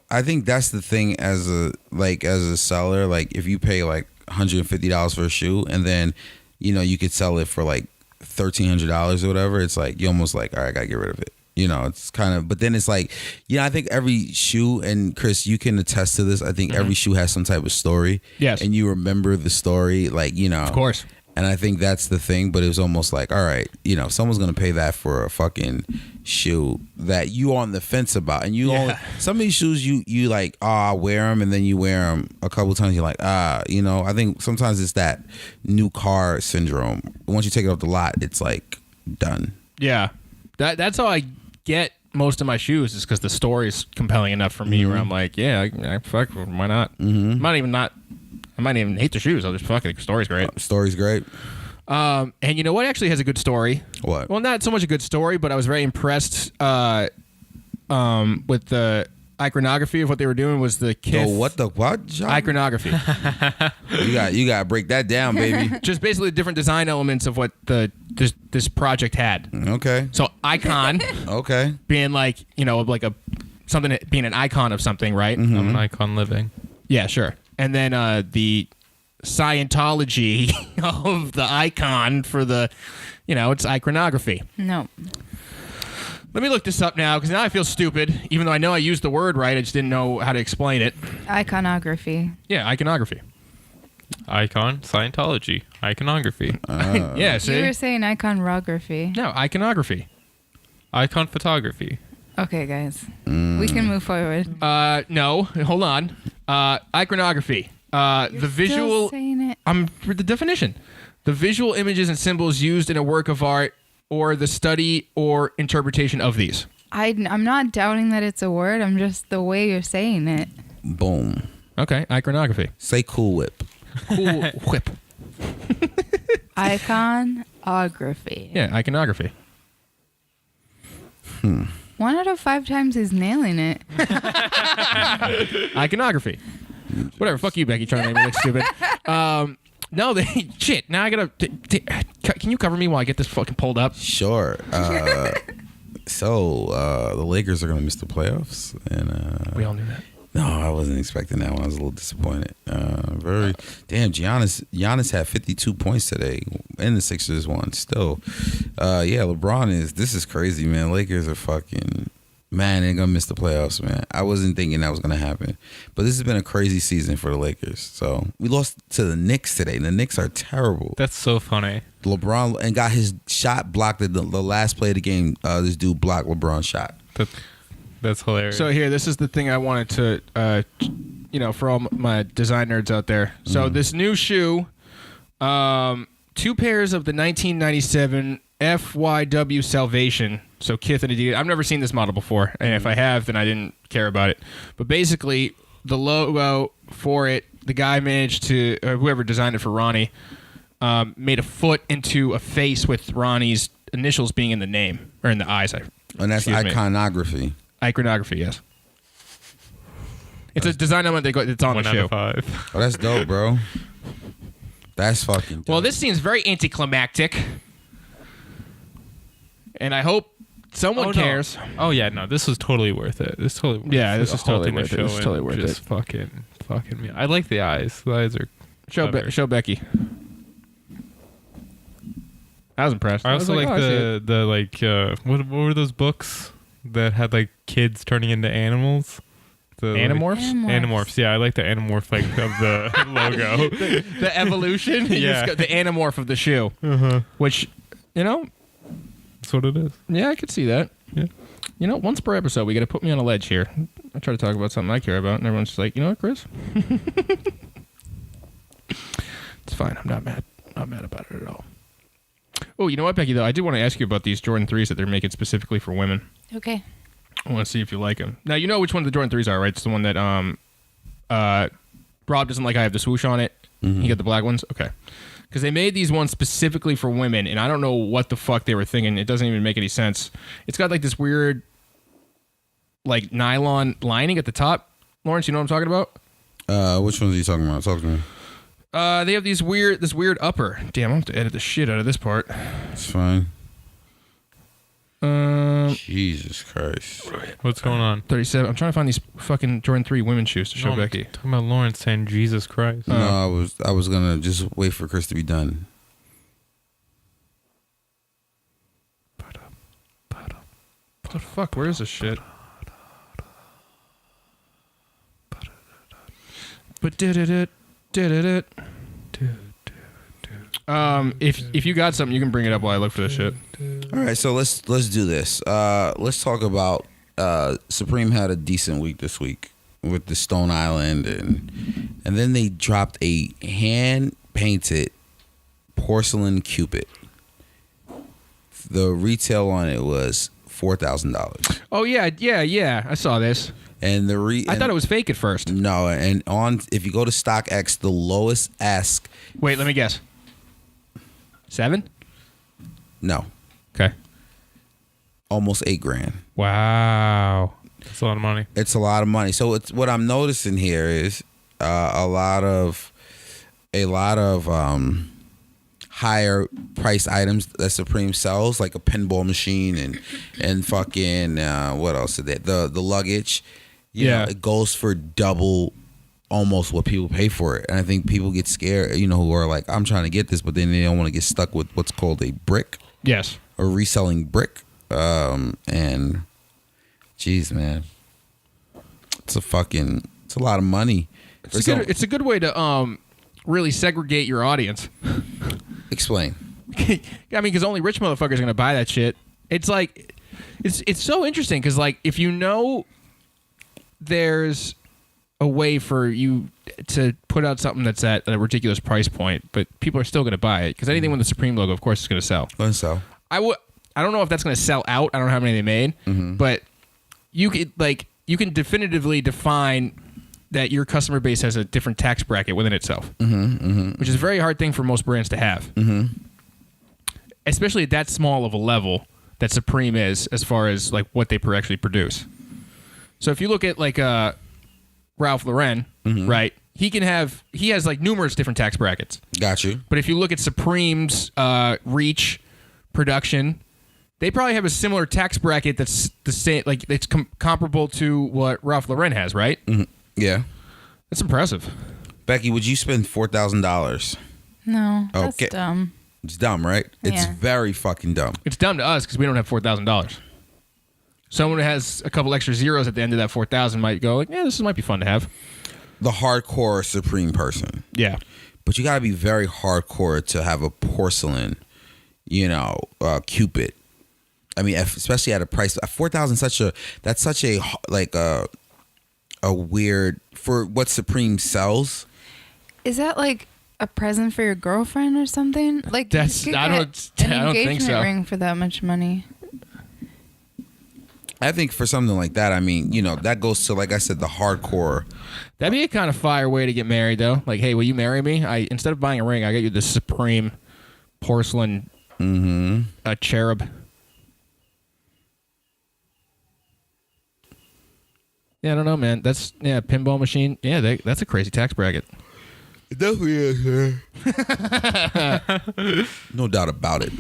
I think that's the thing as a seller. Like if you pay like $150 for a shoe and then, you could sell it for like $1,300 or whatever. It's like you almost like, all right, I gotta get rid of it. It's kind of, but then it's like, I think every shoe, and Chris, you can attest to this. I think every shoe has some type of story. Yes. And you remember the story, like, Of course. And I think that's the thing, but it was almost like, all right, someone's going to pay that for a fucking shoe that you on the fence about. And some of these shoes, you like, I wear them, and then you wear them a couple times, you're like, I think sometimes it's that new car syndrome. Once you take it off the lot, it's like done. Yeah. That's how I get most of my shoes, is because the story is compelling enough for me where I'm like, yeah, fuck, why not? I might even hate the shoes. I'll just fuck it. The story's great. Story's great. And you know what actually has a good story? What? Well, not so much a good story, but I was very impressed with the iconography of what they were doing. Was the Kith what? John? Iconography. you got to break that down, baby. Just basically different design elements of what this project had. Okay. So icon. Okay. Being like, like something, being an icon of something, right? I'm an icon living. Yeah, sure. And then the Scientology of the icon for the, it's iconography. No. Let me look this up now, because now I feel stupid. Even though I know I used the word right, I just didn't know how to explain it. Iconography. Yeah, iconography. Icon, Scientology, iconography. Yeah, see? You were saying iconography. No, iconography. Icon photography. Okay, guys. We can move forward. No, hold on. Iconography. The visual. Still saying it. The definition. The visual images and symbols used in a work of art or the study or interpretation of these. I'm not doubting that it's a word. I'm just the way you're saying it. Boom. Okay, iconography. Say Cool Whip. Cool whip. Iconography. Yeah, iconography. 1 out of 5 times he's nailing it. Iconography. Whatever. Fuck you, Becky, trying to make me look stupid. No, shit. Now I gotta. Can you cover me while I get this fucking pulled up? Sure. So the Lakers are gonna miss the playoffs, and We all knew that. no, I wasn't expecting that one. I was a little disappointed. Giannis had 52 points today, and the Sixers won. Still, LeBron this is crazy, man. Lakers are fucking. Man, they're gonna miss the playoffs, man. I wasn't thinking that was gonna happen, but this has been a crazy season for the Lakers. So we lost to the Knicks today. The Knicks are terrible. That's so funny. LeBron and got his shot blocked at the last play of the game. This dude blocked LeBron's shot. That's hilarious. So here, this is the thing I wanted to, for all my design nerds out there. So this new shoe, 2 pairs of the 1997 FYW Salvation. So Kith and Adidas. I've never seen this model before, and if I have, then I didn't care about it. But basically, the logo for it, the guy managed to, whoever designed it for Ronnie, made a foot into a face with Ronnie's initials being in the name or in the eyes. And that's iconography. Iconography, yes. It's a design element that's on 1 the out shoe. of 5. Oh, that's dope, bro. That's fucking dope. Well, this seems very anticlimactic, and I hope someone cares. Oh yeah, no, this was totally worth it. This is totally worth Yeah, it. this is totally Halting the worth it. show This is and totally worth just fucking me. I like the eyes. The eyes are clever. Show Becky. I was impressed. I also was like oh, what were those books that had like kids turning into animals? Animorphs? Animorphs. Yeah, I like the animorph of the logo. The evolution. You Yeah. just got the animorph of the shoe, which That's what it is. Yeah, I could see that. Yeah. Once per episode, we got to put me on a ledge here. I try to talk about something I care about, and everyone's just like, you know what, Chris? It's fine. I'm not mad. Not mad about it at all. Oh, you know what, Becky, though? I did want to ask you about these Jordan 3s that they're making specifically for women. Okay. I want to see if you like them. Now, you know which one the Jordan 3s are, right? It's the one that Rob doesn't like. I have the swoosh on it. You got the black ones? Okay. Because they made these ones specifically for women, and I don't know what the fuck they were thinking. It doesn't even make any sense. It's got like this weird, like nylon lining at the top. Lawrence, you know what I'm talking about? Which ones are you talking about? Talk to me. They have this weird upper. Damn, I'm gonna have to edit the shit out of this part. It's fine. Jesus Christ. What's going on? 37. I'm trying to find these fucking Jordan 3 women's shoes to show I'm Becky. talking about Lawrence saying Jesus Christ. No, I was gonna just wait for Chris to be done. What the fuck? Where is this shit? But did it. If you got something, you can bring it up while I look for this shit. All right, so let's do this. Let's talk about Supreme had a decent week this week with the Stone Island, and then they dropped a hand painted porcelain Cupid. The retail on it was $4,000. Oh yeah. I saw this. And I thought it was fake at first. No, and if you go to StockX, the lowest ask. Wait, let me guess. 7? No, Okay. almost $8,000. Wow. That's a lot of money. It's a lot of money. So it's what I'm noticing here is a lot of higher priced items that Supreme sells, like a pinball machine and fucking what else is that? The luggage. You know, it goes for double almost what people pay for it. And I think people get scared, who are like, I'm trying to get this, but then they don't want to get stuck with what's called a brick. Yes. Or reselling brick. And geez, man. It's a lot of money. It's a good way to really segregate your audience. Explain. I mean, because only rich motherfuckers are gonna buy that shit. It's like, it's so interesting because like if there's a way for you to put out something that's at a ridiculous price point, but people are still going to buy it because anything with the Supreme logo, of course, is going to sell. Going to sell. I don't know if that's going to sell out. I don't know how many they made, but you can definitively define that your customer base has a different tax bracket within itself, which is a very hard thing for most brands to have, especially at that small of a level that Supreme is as far as like what they actually produce. So if you look at like Ralph Lauren, right? He has like numerous different tax brackets. Got you. But if you look at Supreme's reach production, they probably have a similar tax bracket that's the same, like it's comparable to what Ralph Lauren has, right? Yeah. That's impressive. Becky, would you spend $4,000? No, that's Okay. dumb. It's dumb, right? It's Yeah. very fucking dumb. It's dumb to us because we don't have $4,000. Someone who has a couple extra zeros at the end of that 4,000 might go like, yeah, this might be fun to have. The hardcore Supreme person. Yeah. But you got to be very hardcore to have a porcelain, Cupid. I mean, especially at a price 4,000. That's such a like a weird for what Supreme sells. Is that like a present for your girlfriend or something? Like That's- you could I get don't an think engagement so. ring for that much money. I think for something like that, I mean, that goes to, like I said, the hardcore. That'd be a kind of fire way to get married, though. Like, hey, will you marry me? Instead of buying a ring, I get you the Supreme porcelain cherub. Yeah, I don't know, man. That's pinball machine. Yeah, that's a crazy tax bracket. It definitely is, yeah. No doubt about it.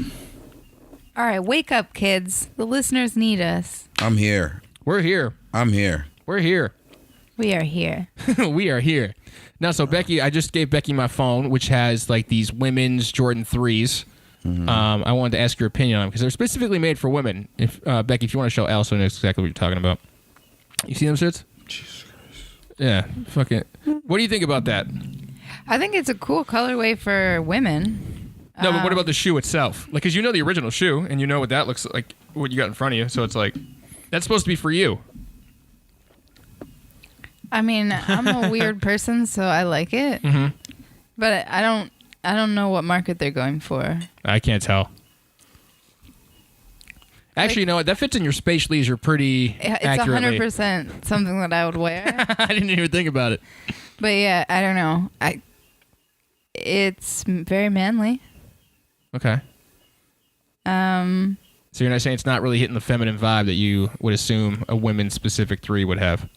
All right, wake up, kids. The listeners need us. I'm here. We're here. I'm here. We're here. We are here. We are here. Now, so Becky, I just gave Becky my phone, which has like these women's Jordan 3s. I wanted to ask your opinion on them because they're specifically made for women. If Becky, if you want to show Al, so knows exactly what you're talking about. You see them shits? Jesus Christ. Yeah. Fuck it. What do you think about that? I think it's a cool colorway for women. No, but what about the shoe itself? Like, because you know the original shoe, and you know what that looks like, what you got in front of you. So it's like, that's supposed to be for you. I mean, I'm a weird person, so I like it. But I don't know what market they're going for. I can't tell. Actually, you know what? That fits in your space leisure pretty It's accurately. 100% something that I would wear. I didn't even think about it. But yeah, I don't know. It's very manly. Okay. So you're not saying it's not really hitting the feminine vibe that you would assume a women's specific 3 would have?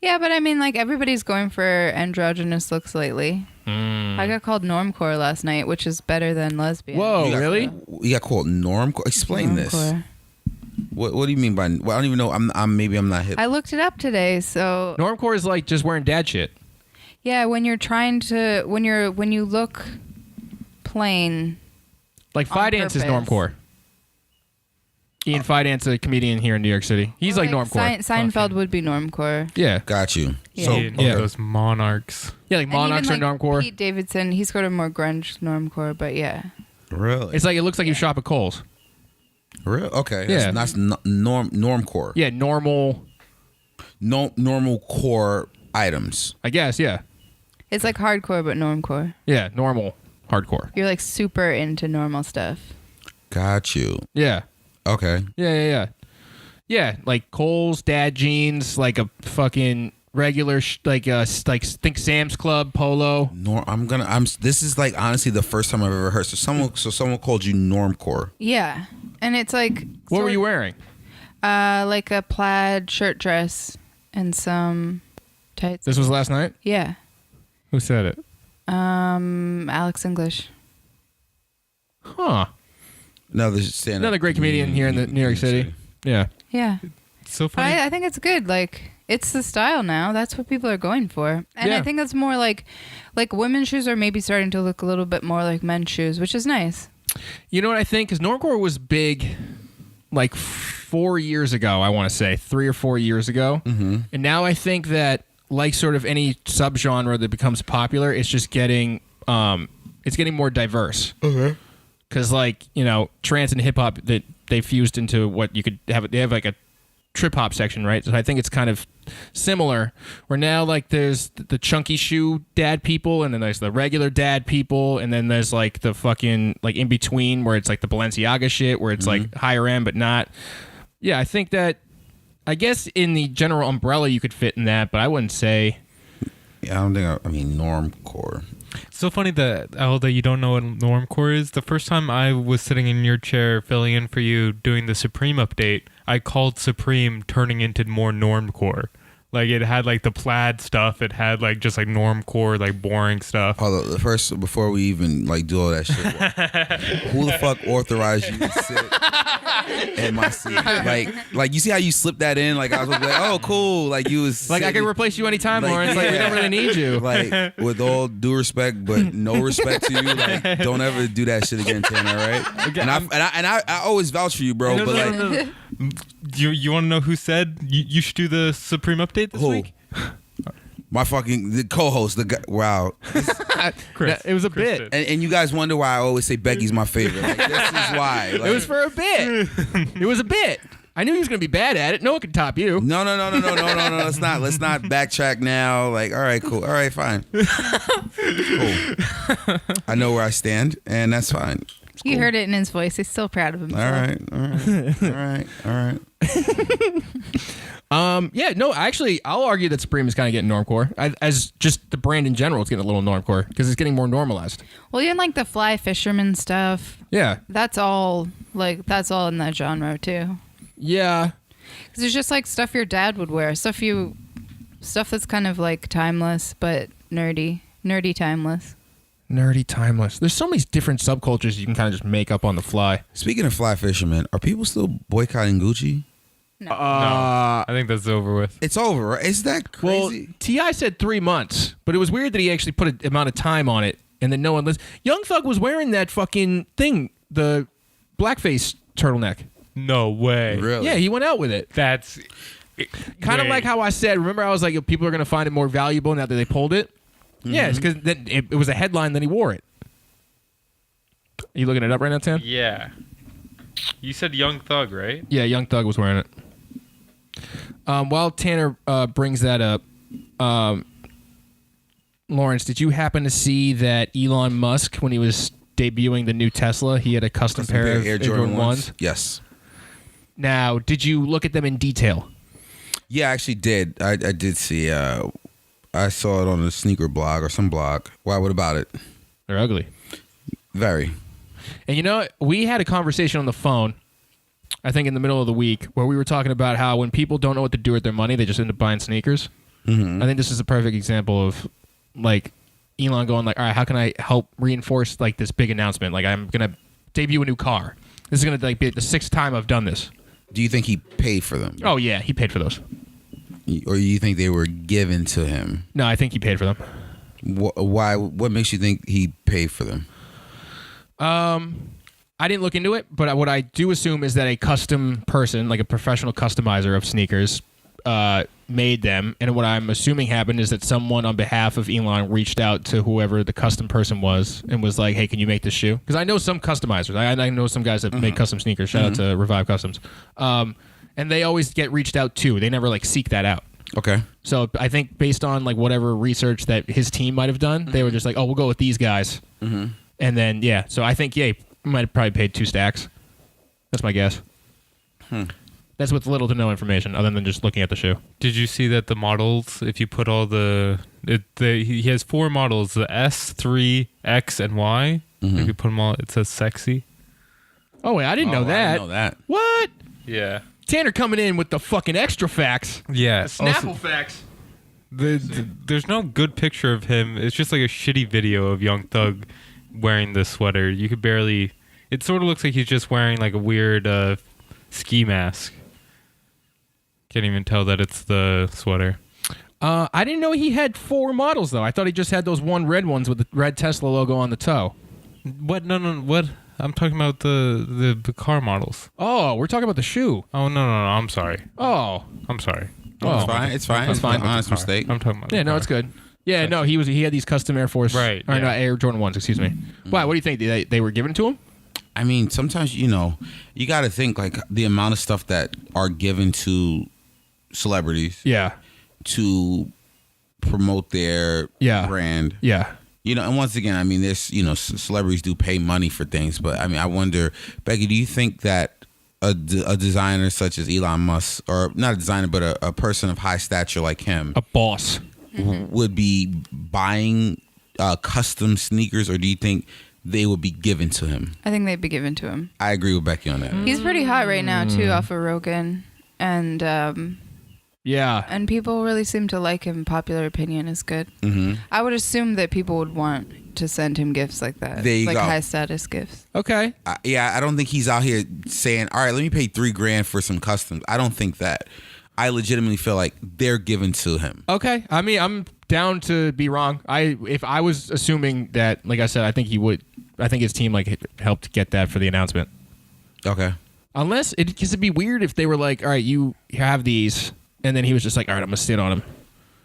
Yeah, but I mean, like, everybody's going for androgynous looks lately. I got called normcore last night, which is better than lesbian. Whoa, really? You got called normcore? Explain this. Normcore. What do you mean by? Well, I don't even know. I'm not hip. I looked it up today, so Normcore is like just wearing dad shit. yeah, when you're trying to when you look plain. Like On Fidance is purpose. normcore. Ian Fidance, a comedian here in New York City. He's like normcore. Seinfeld would be normcore. Yeah. Got you. Yeah. So Yeah, those monarchs. Yeah, like And Monarchs even, are like, normcore. Pete Davidson, he's sort of more grunge normcore, but yeah. really, It's like it looks like you shop at Kohl's. real. Okay. Yeah. That's normcore. Yeah, normal. Normal core items. I guess, yeah. It's like hardcore, but normcore. Yeah, normal. Hardcore. You're like super into normal stuff. Got you. Yeah. Okay. Yeah. Yeah, like Kohl's, dad jeans, like a fucking regular, think Sam's Club polo. This is like honestly the first time I've ever heard. So someone called you normcore. Yeah. And it's like What were you wearing? like a plaid shirt dress and some tights. This was last night? Yeah. Who said it? Alex English. Huh. Another great comedian here in the New York City. Yeah. Yeah. It's so But funny. I think it's good. Like, it's the style now. That's what people are going for. And Yeah. I think that's more like women's shoes are maybe starting to look a little bit more like men's shoes, which is nice. You know what I think? Because normcore was big like 4 years ago, I want to say. 3 or 4 years ago. Mm-hmm. And now I think that like sort of any subgenre that becomes popular, it's just getting more diverse. Because like, trance and hip hop, that they fused into what you could have. They have like a trip hop section, right? So I think it's kind of similar. Where now like there's the chunky shoe dad people, and then there's the regular dad people, and then there's like the fucking like in between where it's like the Balenciaga shit, where it's like higher end but not. Yeah, I think that. I guess in the general umbrella you could fit in that, but I wouldn't say. Yeah, I don't think. I mean, normcore. It's so funny that you don't know what normcore is. The first time I was sitting in your chair filling in for you doing the Supreme update, I called Supreme turning into more normcore. Like it had like the plaid stuff. It had like just like normcore, like boring stuff. Hold on, first before we even like do all that shit, who the fuck authorized you to sit in my seat? Like you see how you slipped that in? Like I was like, oh cool, like you was like sitting, I can replace you anytime, like, Lawrence. Like we don't really need you. Like with all due respect, but no respect to you. Like don't ever do that shit again, Tanner. Right? Okay, and I always vouch for you, bro. But like. You want to know who said you should do the Supreme update this week? My the co-host, the guy. Wow, Chris, it was a bit, and you guys wonder why I always say Becky's my favorite. Like, this is why. Like, it was for a bit. It was a bit. I knew he was gonna be bad at it. No one could top you. No. Let's not backtrack now. Like, all right, cool. All right, fine. Cool. I know where I stand, and that's fine. You heard it in his voice. He's still proud of himself. All right. Yeah, no, actually, I'll argue that Supreme is kind of getting normcore. As just the brand in general, it's getting a little normcore because it's getting more normalized. Well, even like the fly fisherman stuff. Yeah. That's all in that genre too. Yeah. Because it's just like stuff your dad would wear. Stuff that's kind of like timeless, but nerdy timeless. Nerdy timeless. There's so many different subcultures you can kind of just make up on the fly. Speaking of fly fishermen, are people still boycotting Gucci? No. I think that's over with. It's over, right? Is that crazy? Well, T.I. said 3 months, but it was weird that he actually put an amount of time on it, and then no one listened. Young Thug was wearing that fucking thing, the blackface turtleneck. No way. Really? Yeah, he went out with it. That's kind of like how I said, remember I was like, people are going to find it more valuable now that they pulled it? Mm-hmm. Yeah, it's because it was a headline, then he wore it. Are you looking it up right now, Tam? Yeah. You said Young Thug, right? Yeah, Young Thug was wearing it. While Tanner brings that up, Lawrence, did you happen to see that Elon Musk, when he was debuting the new Tesla, he had a custom pair of Air Jordan 1s? Yes. Now, did you look at them in detail? Yeah, I actually did. I did see. I saw it on a sneaker blog or some blog. Why? What about it? They're ugly. Very. And you know, we had a conversation on the phone, I think in the middle of the week, where we were talking about how when people don't know what to do with their money, they just end up buying sneakers. Mm-hmm. I think this is a perfect example of like Elon going like, all right, how can I help reinforce like this big announcement? Like I'm going to debut a new car. This is going to like be the 6th time I've done this. Do you think he paid for them? Oh yeah, he paid for those. Or do you think they were given to him? No, I think he paid for them. Why? What makes you think he paid for them? I didn't look into it, but what I do assume is that a custom person, like a professional customizer of sneakers, made them. And what I'm assuming happened is that someone on behalf of Elon reached out to whoever the custom person was and was like, hey, can you make this shoe? Because I know some customizers. I know some guys that make custom sneakers. Shout out to Revive Customs. And they always get reached out to. They never like seek that out. Okay. So I think based on like whatever research that his team might have done, they were just like, oh, we'll go with these guys. Mm-hmm. And then, yeah. So I think, yeah, he might have probably paid 2 stacks. That's my guess. That's with little to no information other than just looking at the shoe. Did you see that the models, if you put all he has 4 models, the S, 3, X, and Y. Mm-hmm. If you put them all, it says sexy. Oh, wait, I didn't know that. I didn't know that. What? Yeah. Tanner coming in with the fucking extra facts. Yeah. The Snapple facts. There's no good picture of him. It's just like a shitty video of Young Thug wearing this sweater. You could barely... It sort of looks like he's just wearing like a weird ski mask. Can't even tell that it's the sweater. I didn't know he had 4 models, though. I thought he just had those 1 red ones with the red Tesla logo on the toe. What? No. What? I'm talking about the car models. Oh, we're talking about the shoe. Oh, no. I'm sorry. Oh. I'm sorry. Oh, it's fine. It's fine. Honest mistake. I'm talking about Yeah, no, it's good. Yeah, no, he had these custom Air Force... Right. Or no, Air Jordan 1s, excuse me. Why, what do you think? They were given to him? I mean, sometimes, you got to think like the amount of stuff that are given to celebrities Yeah. to promote their brand. Yeah. And once again, I mean, there's, celebrities do pay money for things, but I mean, I wonder, Becky, do you think that a designer such as Elon Musk, or not a designer, but a person of high stature like him, A boss. would be buying custom sneakers, or do you think they would be given to him? I think they'd be given to him. I agree with Becky on that. He's pretty hot right now too, off of Rogan, and Yeah. and people really seem to like him. Popular opinion is good. Mm-hmm. I would assume that people would want to send him gifts like that, There you like go. high status gifts. Okay. I don't think he's out here saying, all right, let me pay $3,000 for some customs. I don't think that. I legitimately feel like they're given to him. Okay. I mean, I'm down to be wrong. If I was assuming that, like I said, I think he would. I think his team helped get that for the announcement. Okay. Unless because it'd be weird if they were like, all right, you have these, and then he was just like, all right, I'm gonna sit on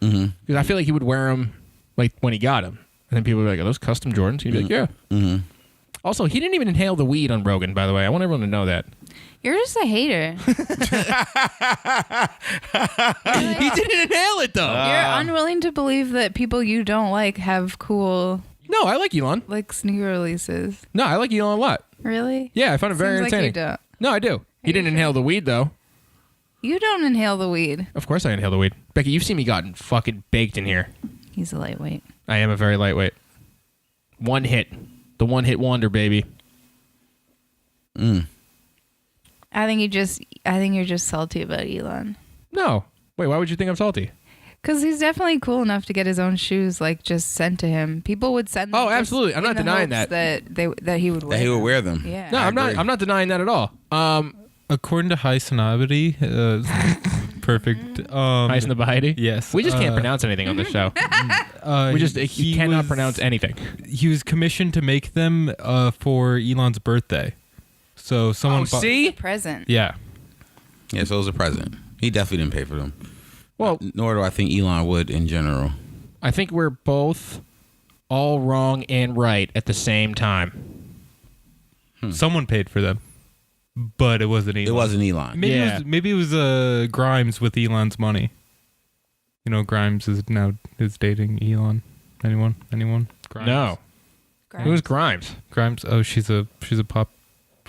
them. Because I feel like he would wear them like when he got them, and then people would be like, are those custom Jordans? He'd be like, yeah. Mm-hmm. Also, he didn't even inhale the weed on Rogan, by the way. I want everyone to know that. You're just a hater. He didn't inhale it though. You're unwilling to believe that people you don't like have cool No, I like Elon. sneaker releases. No, I like Elon a lot. Really? Yeah, I found it very Seems entertaining. like you don't. No, I do. He didn't inhale the weed though. You don't inhale the weed. Of course I inhale the weed. Becky, you've seen me gotten fucking baked in here. He's a lightweight. I am a very lightweight. One hit. The one-hit wonder, baby. I think you're just salty about Elon. No. Wait, why would you think I'm salty? Because he's definitely cool enough to get his own shoes just sent to him. People would send them. Oh, just absolutely. I'm in not the denying hopes that. that he would wear. That he would wear them. Yeah. No, I I'm not. agree. I'm not denying that at all. According to High Sonovity, perfect. Nice in the Bahidi. Yes. We just can't pronounce anything on this show. We just he cannot was- pronounce anything. He was commissioned to make them for Elon's birthday. So someone. See? Present. Yeah. Yeah, so it was a present. He definitely didn't pay for them. Well, Nor do I think Elon would in general. I think we're both all wrong and right at the same time. Someone paid for them, but it wasn't Elon. It wasn't Elon. Maybe it was Grimes with Elon's money. Grimes is dating Elon. Anyone? Grimes? No. Who's Grimes? Grimes. Oh, she's a pop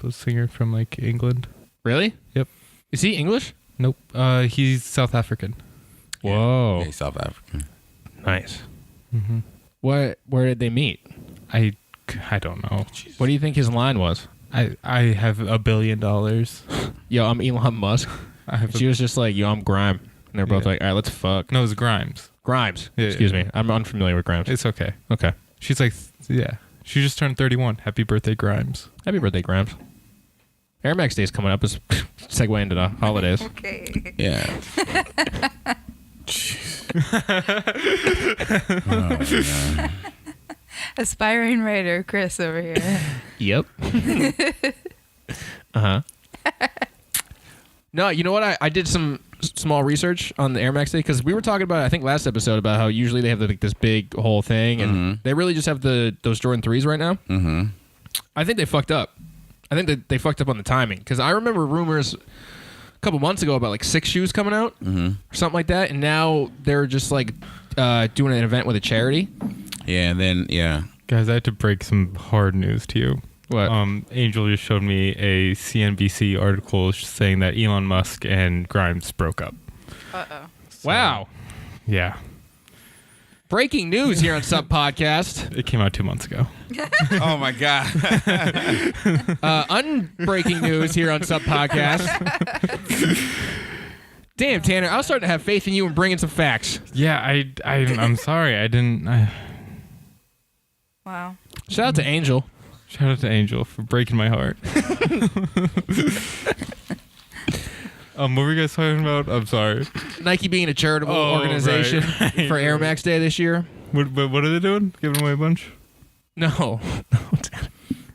singer from England. Really? Yep. Is he English? Nope. He's South African. Whoa. Yeah, he's South African. Nice. Mm-hmm. Where did they meet? I don't know. What do you think his line was? I have $1 billion. Yo, I'm Elon Musk. I have. She was just like, yo, I'm Grime. And they're both Yeah. like, all right, let's fuck. No, it was Grimes. Grimes. Yeah, Excuse yeah. me. I'm unfamiliar with Grimes. It's okay. Okay. She's like, yeah. She just turned 31. Happy birthday, Grimes. Happy birthday, Grimes. Air Max Day is coming up. Let's segue into the holidays. Okay. Yeah. Aspiring writer Chris over here. Yep. Uh-huh. No, you know what? I did some small research on the Air Max Day because we were talking about, I think last episode, about how usually they have this big whole thing, and they really just have those Jordan 3s right now. Mm-hmm. I think they fucked up. I think that they fucked up on the timing because I remember rumors a couple months ago about 6 shoes coming out or something like that, and now they're just doing an event with a charity. Yeah, and then, yeah. Guys, I had to break some hard news to you. What? Angel just showed me a CNBC article saying that Elon Musk and Grimes broke up. Uh-oh. Wow. Yeah. Breaking news here on Sub Podcast. It came out 2 months ago. Oh, my God. Unbreaking news here on Sub Podcast. Damn, Tanner, I was starting to have faith in you and bringing some facts. Yeah, I'm sorry. I didn't. Wow. Shout out to Angel. Shout out to Angel for breaking my heart. What were you guys talking about? I'm sorry. Nike being a charitable organization right. for Air Max Day this year. What are they doing? Giving away a bunch? No.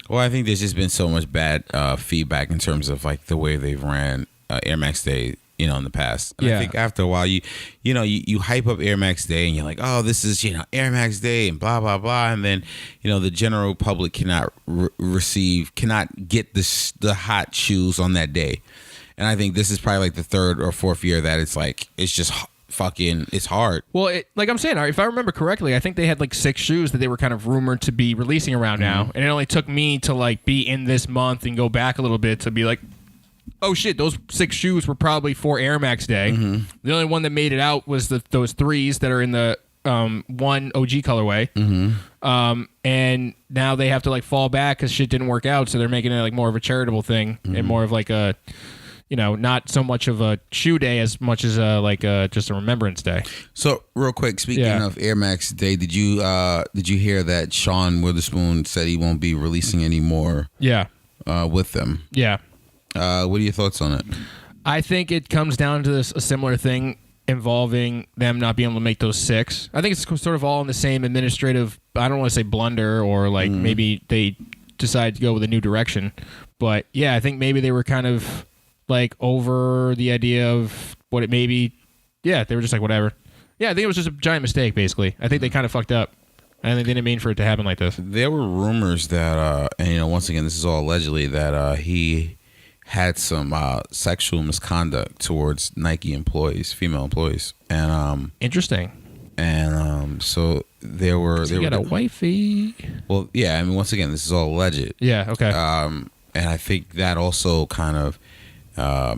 Well, I think there's just been so much bad feedback in terms of the way they've ran Air Max Day in the past. And Yeah. I think after a while, you hype up Air Max Day and you're like, oh, this is, Air Max Day and blah, blah, blah. And then, the general public cannot cannot get the hot shoes on that day. And I think this is probably like the third or fourth year that it's just fucking, it's hard. Well, like I'm saying, if I remember correctly, I think they had like 6 shoes that they were kind of rumored to be releasing around now. And it only took me to like be in this month and go back a little bit to be like, oh shit, those 6 shoes were probably for Air Max Day. The only one that made it out was those 3s that are in the one OG colorway. And now they have to like fall back because shit didn't work out. So they're making it like more of a charitable thing and more of like a, not so much of a shoe day as much as just a remembrance day. So real quick, speaking of Air Max Day, did you hear that Sean Witherspoon said he won't be releasing any more? Yeah. With them. Yeah. What are your thoughts on it? I think it comes down to a similar thing involving them not being able to make those 6. I think it's sort of all in the same administrative, I don't want to say blunder or like maybe they decide to go with a new direction. But yeah, I think maybe they were kind of like over the idea of what it may be. Yeah, they were just like, whatever. Yeah, I think it was just a giant mistake, basically. I think they kind of fucked up. I think they didn't mean for it to happen like this. There were rumors that, and once again, this is all allegedly, that he had some sexual misconduct towards Nike employees, female employees, and interesting. And so there were. So you got a wifey. Well, yeah. I mean, once again, this is all alleged. Yeah. Okay. And I think that also kind of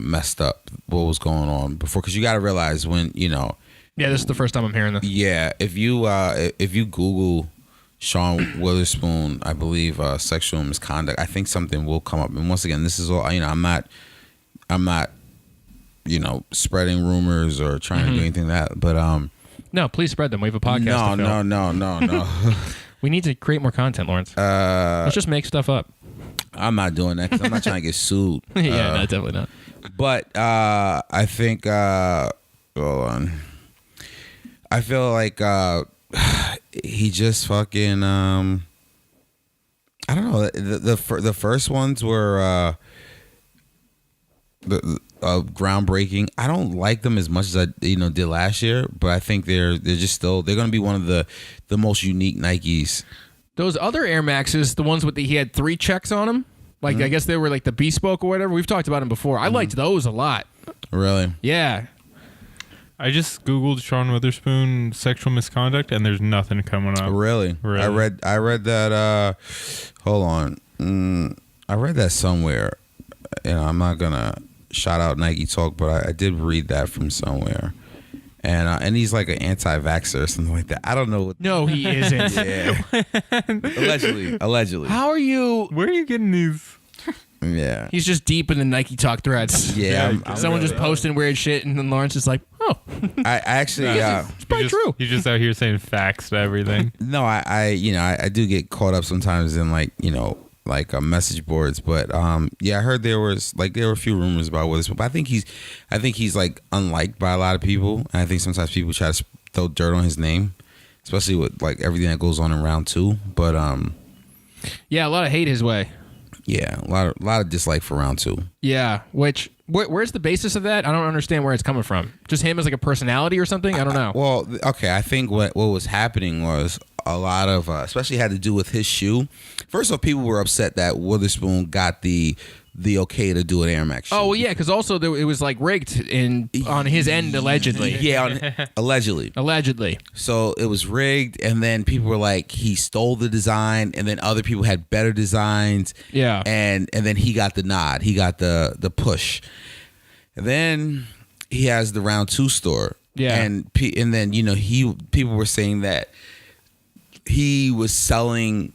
messed up what was going on before, because you got to realize when Yeah, this is the first time I'm hearing this. Yeah, if you Google Sean Witherspoon, I believe sexual misconduct, I think something will come up. And once again, this is all I'm not spreading rumors or trying to do anything like that. But no, please spread them. We have a podcast. No. We need to create more content, Lawrence. Let's just make stuff up. I'm not doing that because I'm not trying to get sued. Yeah, no, definitely not. But I think hold on. I feel like he just fucking I don't know. The first ones were groundbreaking. I don't like them as much as I did last year, but I think they're going to be one of the most unique Nikes. Those other Air Maxes, the ones he had 3 checks on them, like I guess they were like the bespoke or whatever. We've talked about them before. I liked those a lot. Really? Yeah. I just Googled Sean Witherspoon sexual misconduct and there's nothing coming up. Really? I read that hold on. I read that somewhere. I'm not gonna shout out Nike Talk, but I did read that from somewhere. And he's like an anti-vaxxer or something like that. I don't know. No, he isn't. Yeah. Allegedly. How are you? Where are you getting these? Yeah. He's just deep in the Nike Talk threads. Yeah. Someone just posting weird shit, and then Lawrence is like, oh. I actually, it's probably true. He's just out here saying facts to everything. No, I do get caught up sometimes in like message boards, but I heard there were a few rumors about Witherspoon, but I think he's like unliked by a lot of people, and I think sometimes people try to throw dirt on his name, especially with like everything that goes on in round 2. But yeah, a lot of hate his way. Yeah, a lot of dislike for round 2. Yeah, where's the basis of that? I don't understand where it's coming from. Just him as like a personality or something? I don't know. Well, okay, I think what was happening was a lot of, especially had to do with his shoe. First off, people were upset that Witherspoon got the okay to do an Air Max shoe. Oh, well, yeah, because also it was like rigged on his end, allegedly. Yeah, allegedly. Allegedly. So it was rigged, and then people were like, he stole the design, and then other people had better designs. Yeah. And then he got the nod. He got the push. And then he has the round 2 store. Yeah. And then, people were saying that he was selling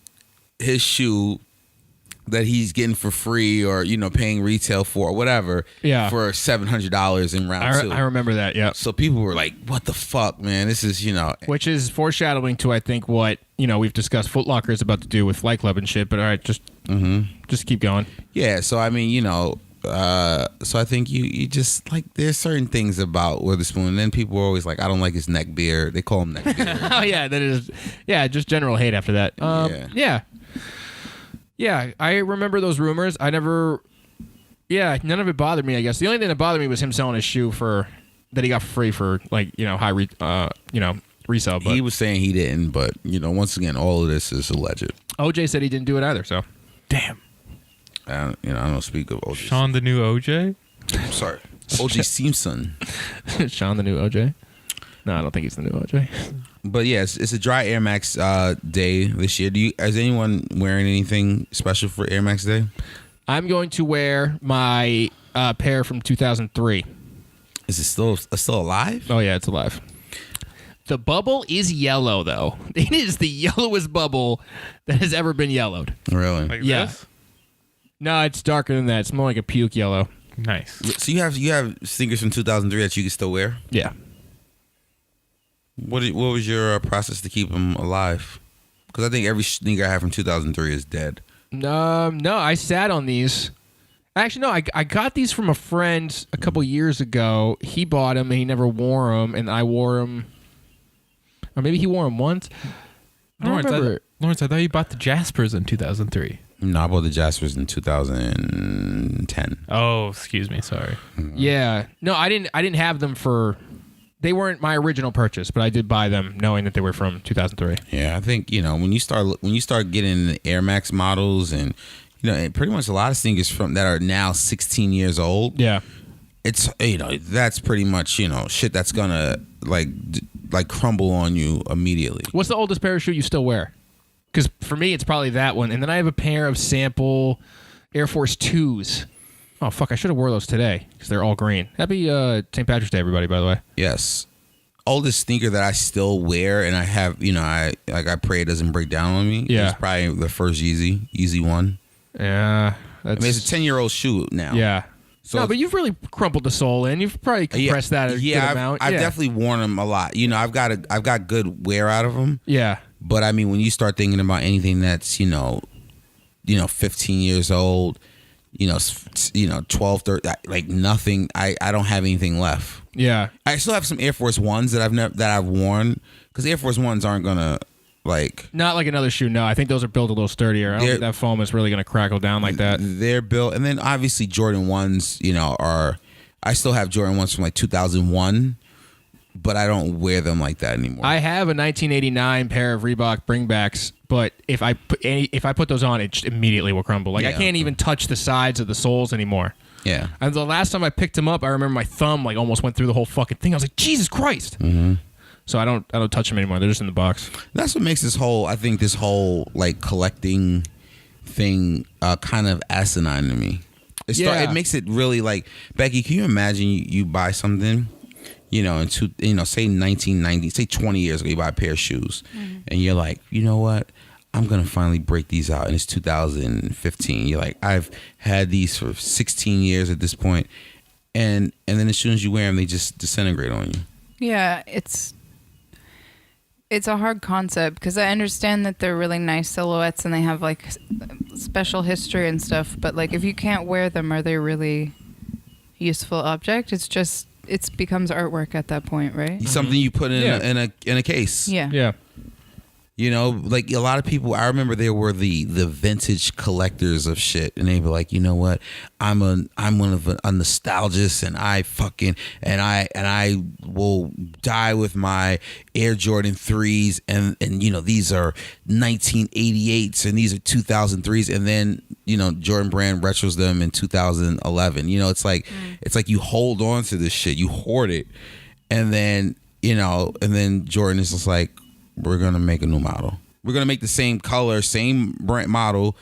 his shoe that he's getting for free or paying retail for or whatever for $700 in round 2. I remember that. Yeah. So people were like, "What the fuck, man? This is which is foreshadowing to I think what we've discussed Foot Locker is about to do with Flight Club and shit. But all right, just keep going. Yeah. So I mean, so I think you just like there's certain things about Witherspoon, and then people are always like, I don't like his neck beard. They call him neck beard. Oh yeah, that is just general hate after that. Yeah, I remember those rumors. I never Yeah, none of it bothered me, I guess. The only thing that bothered me was him selling his shoe that he got for free for high resale. But He was saying he didn't, but once again, all of this is alleged. OJ said he didn't do it either. So, damn. I don't speak of OJ. Sean the new OJ? Sorry, OJ Simpson. Sean the new OJ? No, I don't think he's the new OJ. But yes, it's a dry Air Max day this year. Is anyone wearing anything special for Air Max Day? I'm going to wear my pair from 2003. Is it still alive? Oh yeah, it's alive. The bubble is yellow though. It is the yellowest bubble that has ever been yellowed. Really? Like Yeah. this? No, it's darker than that. It's more like a puke yellow. Nice. So you have sneakers from 2003 that you can still wear? Yeah. What was your process to keep them alive? Because I think every sneaker I have from 2003 is dead. No, I sat on these. Actually, no, I got these from a friend a couple years ago. He bought them and he never wore them, and I wore them. Or maybe he wore them once. I don't remember. Lawrence, I thought you bought the Jaspers in 2003. No, I bought the Jaspers in 2010. Oh, excuse me. Sorry. Yeah. No, I didn't have them for. They weren't my original purchase, but I did buy them knowing that they were from 2003. Yeah, I think when you start getting the Air Max models and and pretty much a lot of sneakers from that are now 16 years old. Yeah. It's that's pretty much shit that's gonna like crumble on you immediately. What's the oldest pair of shoe you still wear? Because for me, it's probably that one. And then I have a pair of sample Air Force 2s. Oh, fuck. I should have wore those today because they're all green. Happy St. Patrick's Day, everybody, by the way. Yes. Oldest sneaker that I still wear and I have, I pray it doesn't break down on me. Yeah. It's probably the first Yeezy one. Yeah. I mean, it's a 10-year-old shoe now. Yeah. So no, but you've really crumpled the sole in. You've probably compressed that a good amount. I've definitely worn them a lot. I've got good wear out of them. Yeah. But I mean, when you start thinking about anything that's 15 years old, 12, 13, like nothing. I don't have anything left. Yeah. I still have some Air Force Ones that I've worn because Air Force Ones aren't gonna like. Not like another shoe. No, I think those are built a little sturdier. I don't think that foam is really gonna crackle down like that. They're built, and then obviously Jordan 1s, are. I still have Jordan 1s from like 2001. But I don't wear them like that anymore. I have a 1989 pair of Reebok bringbacks, but if I put those on, it just immediately will crumble. Like I can't even touch the sides of the soles anymore. Yeah. And the last time I picked them up, I remember my thumb like almost went through the whole fucking thing. I was like, Jesus Christ. Mm-hmm. So I don't touch them anymore. They're just in the box. That's what makes this whole like collecting thing kind of asinine to me. It makes it really like, Becky, can you imagine you buy something? Say 1990, say 20 years ago, you buy a pair of shoes, and you're like, you know what? I'm gonna finally break these out, and it's 2015. You're like, I've had these for 16 years at this point, and then as soon as you wear them, they just disintegrate on you. Yeah, it's a hard concept because I understand that they're really nice silhouettes and they have like special history and stuff, but like if you can't wear them, are they really useful object? It becomes artwork at that point, right? Something you put in a case. Yeah. Yeah. Like a lot of people, I remember there were the vintage collectors of shit, and they'd be like, you know what, I'm one of a nostalgist, and I will die with my Air Jordan 3s, and these are 1988s, and these are 2003s, and then Jordan Brand retros them in 2011. It's like you hold on to this shit, you hoard it, and then Jordan is just like, we're gonna make a new model. We're gonna make the same color, same brand model,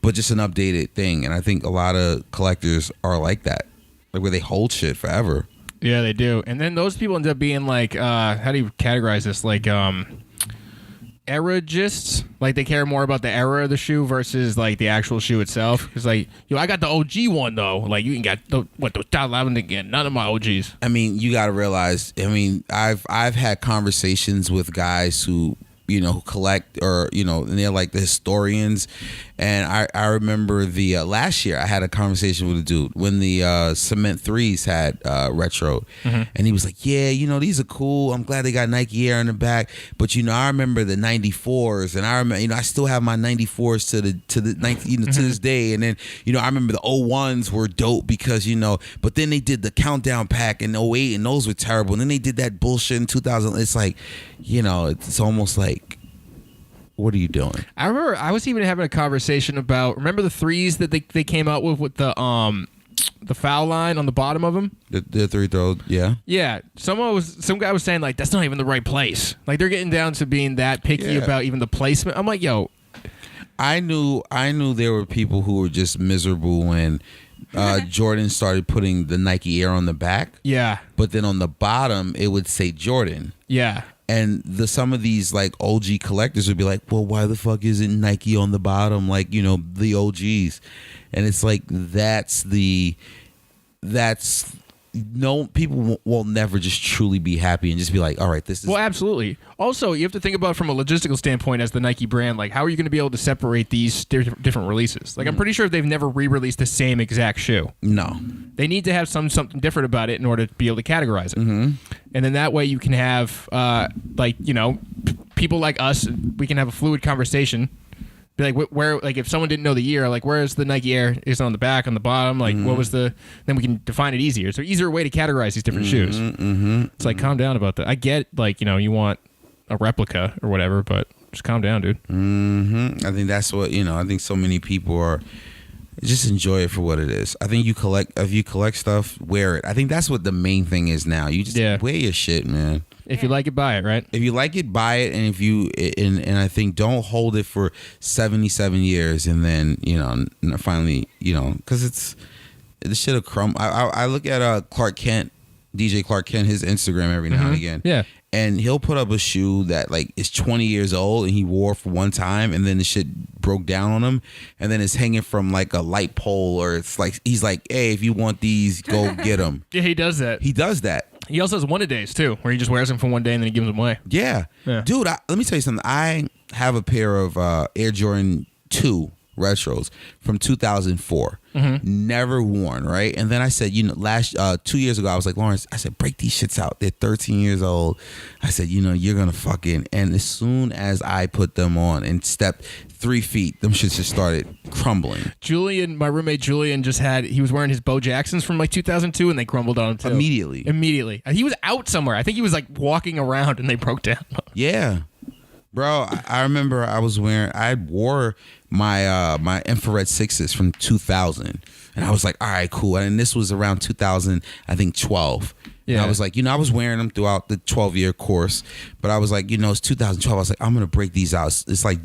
but just an updated thing. And I think a lot of collectors are like that, like where they hold shit forever. Yeah, they do. And then those people end up being like, how do you categorize this? Like, eragists. Like they care more about the era of the shoe versus like the actual shoe itself. Because like, I got the OG one though. Like you can get those 2011 again. None of my OGs. I mean, you got to realize. I mean, I've had conversations with guys who who collect, or and they're like the historians. And I remember the last year I had a conversation with a dude when the Cement 3s had retro, and he was like, yeah, these are cool. I'm glad they got Nike Air in the back, but I remember the 94s, and I remember I still have my 94s to the to this day. And then I remember the 01s were dope because but then they did the countdown pack in 08, and those were terrible. And then they did that bullshit in 2000. It's like it's almost like, what are you doing? I remember I was even having a conversation about, remember the 3s that they came out with the foul line on the bottom of them? The 3 throw, yeah. Yeah. Some guy was saying like that's not even the right place. Like they're getting down to being that picky about even the placement. I'm like, yo. I knew there were people who were just miserable when Jordan started putting the Nike Air on the back. Yeah. But then on the bottom it would say Jordan. Yeah. And some of these like OG collectors would be like, well, why the fuck isn't Nike on the bottom like, the OGs? And it's like people will never just truly be happy and just be like, all right, this is. Well, absolutely. Also, you have to think about it from a logistical standpoint as the Nike brand. Like, how are you going to be able to separate these different releases? Like, I'm pretty sure they've never re-released the same exact shoe. No. They need to have something different about it in order to be able to categorize it. Mm-hmm. And then that way you can have, people like us, we can have a fluid conversation. Be like, where, like, if someone didn't know the year, like, where's the Nike Air? Is it on the back, on the bottom? Like, what was then we can define it easier. It's an easier way to categorize these different shoes. It's like, calm down about that. I get, like, you want a replica or whatever, but just calm down, dude. I think that's what, I think so many people are, just enjoy it for what it is. I think if you collect stuff, wear it. I think that's what the main thing is now. You just wear your shit, man. If you like it, buy it, right? If you like it, buy it. And if you and I think don't hold it for 77 years and then finally because it's the shit will crumble. I look at Clark Kent, DJ Clark Kent, his Instagram every now and again. Yeah. And he'll put up a shoe that like is 20 years old and he wore for one time and then the shit broke down on him and then it's hanging from like a light pole, or it's like he's like, hey, if you want these, go get them. Yeah, he does that. He also has one-a-days too, where he just wears them for one day and then he gives them away. Yeah. Dude, let me tell you something. I have a pair of Air Jordan 2 retros from 2004. Never worn, right? And then I said, 2 years ago, I was like, Lawrence, I said, break these shits out. They're 13 years old. I said, you're going to fucking, and as soon as I put them on and stepped 3 feet, them shits just started crumbling. Julian, my roommate Julian, he was wearing his Bo Jacksons from like 2002 and they crumbled on him too. Immediately. He was out somewhere. I think he was like walking around and they broke down. Yeah. Bro, I remember I wore my infrared 6s from 2000 and I was like, all right, cool. And this was around 2000, I think 12. Yeah. And I was like, I was wearing them throughout the 12-year course, but I was like, it's 2012. I was like, I'm going to break these out. It's like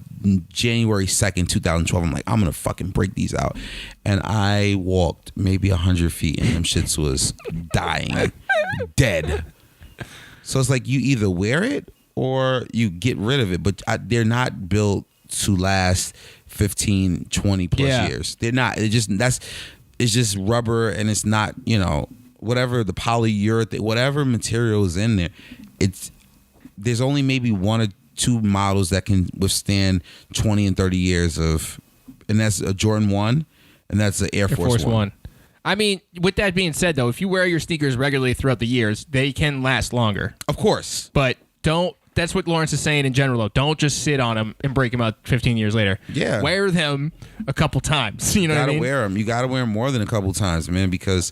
January 2nd, 2012. I'm like, I'm going to fucking break these out. And I walked maybe 100 feet and them shits was dying, dead. So it's like you either wear it or you get rid of it, but they're not built to last 15, 20 plus years. They're not. It's just rubber, and it's not, whatever the polyurethane, whatever material is in there. There's only maybe 1 or 2 models that can withstand 20 and 30 years of, and that's a Jordan 1, and that's the Air Force 1. I mean, with that being said, though, if you wear your sneakers regularly throughout the years, they can last longer. Of course. But that's what Lawrence is saying in general, though. Don't just sit on them and break them out 15 years later. Yeah. Wear them a couple times. You know what I mean? Wear them. You got to wear them more than a couple times, man, because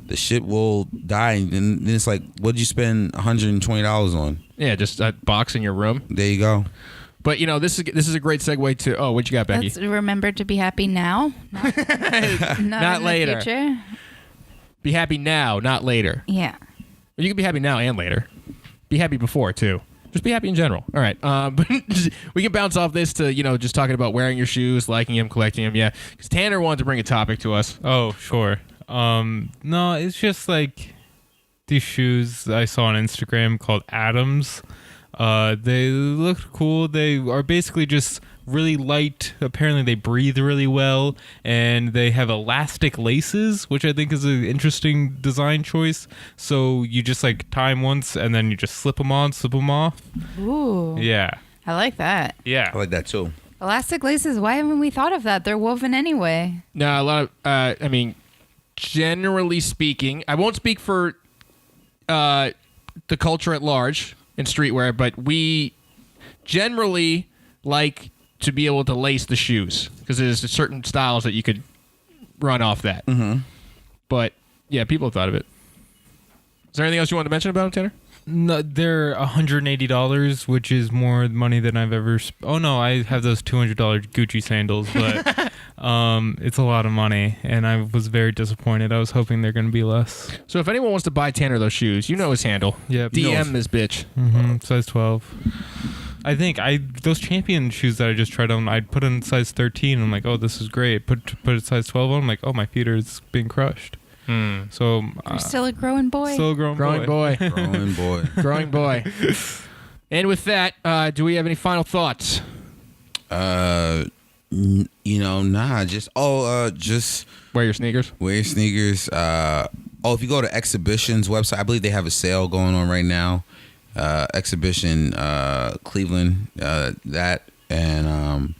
the shit will die. And then it's like, what'd you spend $120 on? Yeah, just a box in your room. There you go. But, this is a great segue to, what you got, Becky? Let's remember to be happy now. Not later. The future. Be happy now, not later. Yeah. You can be happy now and later. Be happy before, too. Just be happy in general. All right. But we can bounce off this to, just talking about wearing your shoes, liking them, collecting them. Yeah. Because Tanner wanted to bring a topic to us. Oh, sure. No, it's just like these shoes I saw on Instagram called Atoms. They look cool. They are basically just really light. Apparently they breathe really well, and they have elastic laces, which I think is an interesting design choice. So you just like tie them once and then you just slip them on, slip them off. Ooh. Yeah. I I like that. Yeah. I like that too. Elastic laces. Why haven't we thought of that? They're woven anyway. No, a lot of. I mean, generally speaking, I won't speak for the culture at large in streetwear, but we generally like to be able to lace the shoes because there's certain styles that you could run off that. Mm-hmm. But yeah, people have thought of it. Is there anything else you want to mention about them, Tanner? No, they're $180, which is more money than I've ever. Oh no, I have those $200 Gucci sandals, but it's a lot of money, and I was very disappointed. I was hoping they're going to be less. So if anyone wants to buy Tanner those shoes, you know his handle. Yeah, DM this bitch. Size 12. I think those Champion shoes that I just tried on, I put in size 13. I'm like, oh, this is great. Put a size 12 on. I'm like, oh, my feet are being crushed. So You're still a growing boy. Still a growing boy. Growing boy. Growing boy. And with that, do we have any final thoughts? Nah. Just Wear your sneakers. wear your sneakers. If you go to Exhibition's website, I believe they have a sale going on right now. Exhibition Cleveland, that and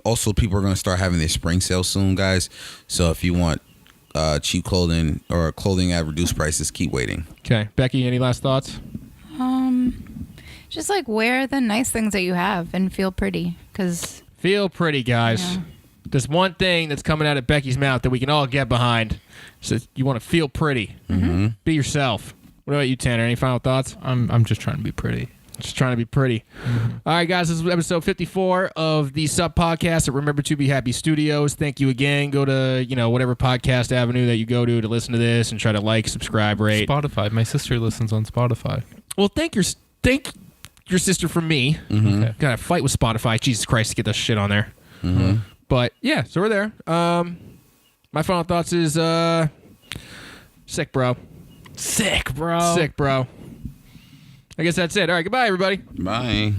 also people are going to start having their spring sale soon, guys. So if you want cheap clothing or clothing at reduced prices, keep waiting. Okay, Becky, any last thoughts? Just like wear the nice things that you have and feel pretty. Cause Feel pretty, guys. Yeah. There's one thing that's coming out of Becky's mouth that we can all get behind. So you want to feel pretty. Mm-hmm. Be yourself. What about you, Tanner? Any final thoughts? I'm just trying to be pretty. Just trying to be pretty. All right, guys, this is episode 54 of the Sub Podcast at Remember to Be Happy Studios. Thank you again. Go to, whatever podcast avenue that you go to listen to this and try to like, subscribe, rate. Spotify. My sister listens on Spotify. Well, thank your sister from me. Mm-hmm. Okay. Got to fight with Spotify. Jesus Christ, to get that shit on there. Mm-hmm. But, yeah, so we're there. My final thoughts is sick, bro. Sick, bro. Sick, bro. I guess that's it. All right, goodbye, everybody. Bye.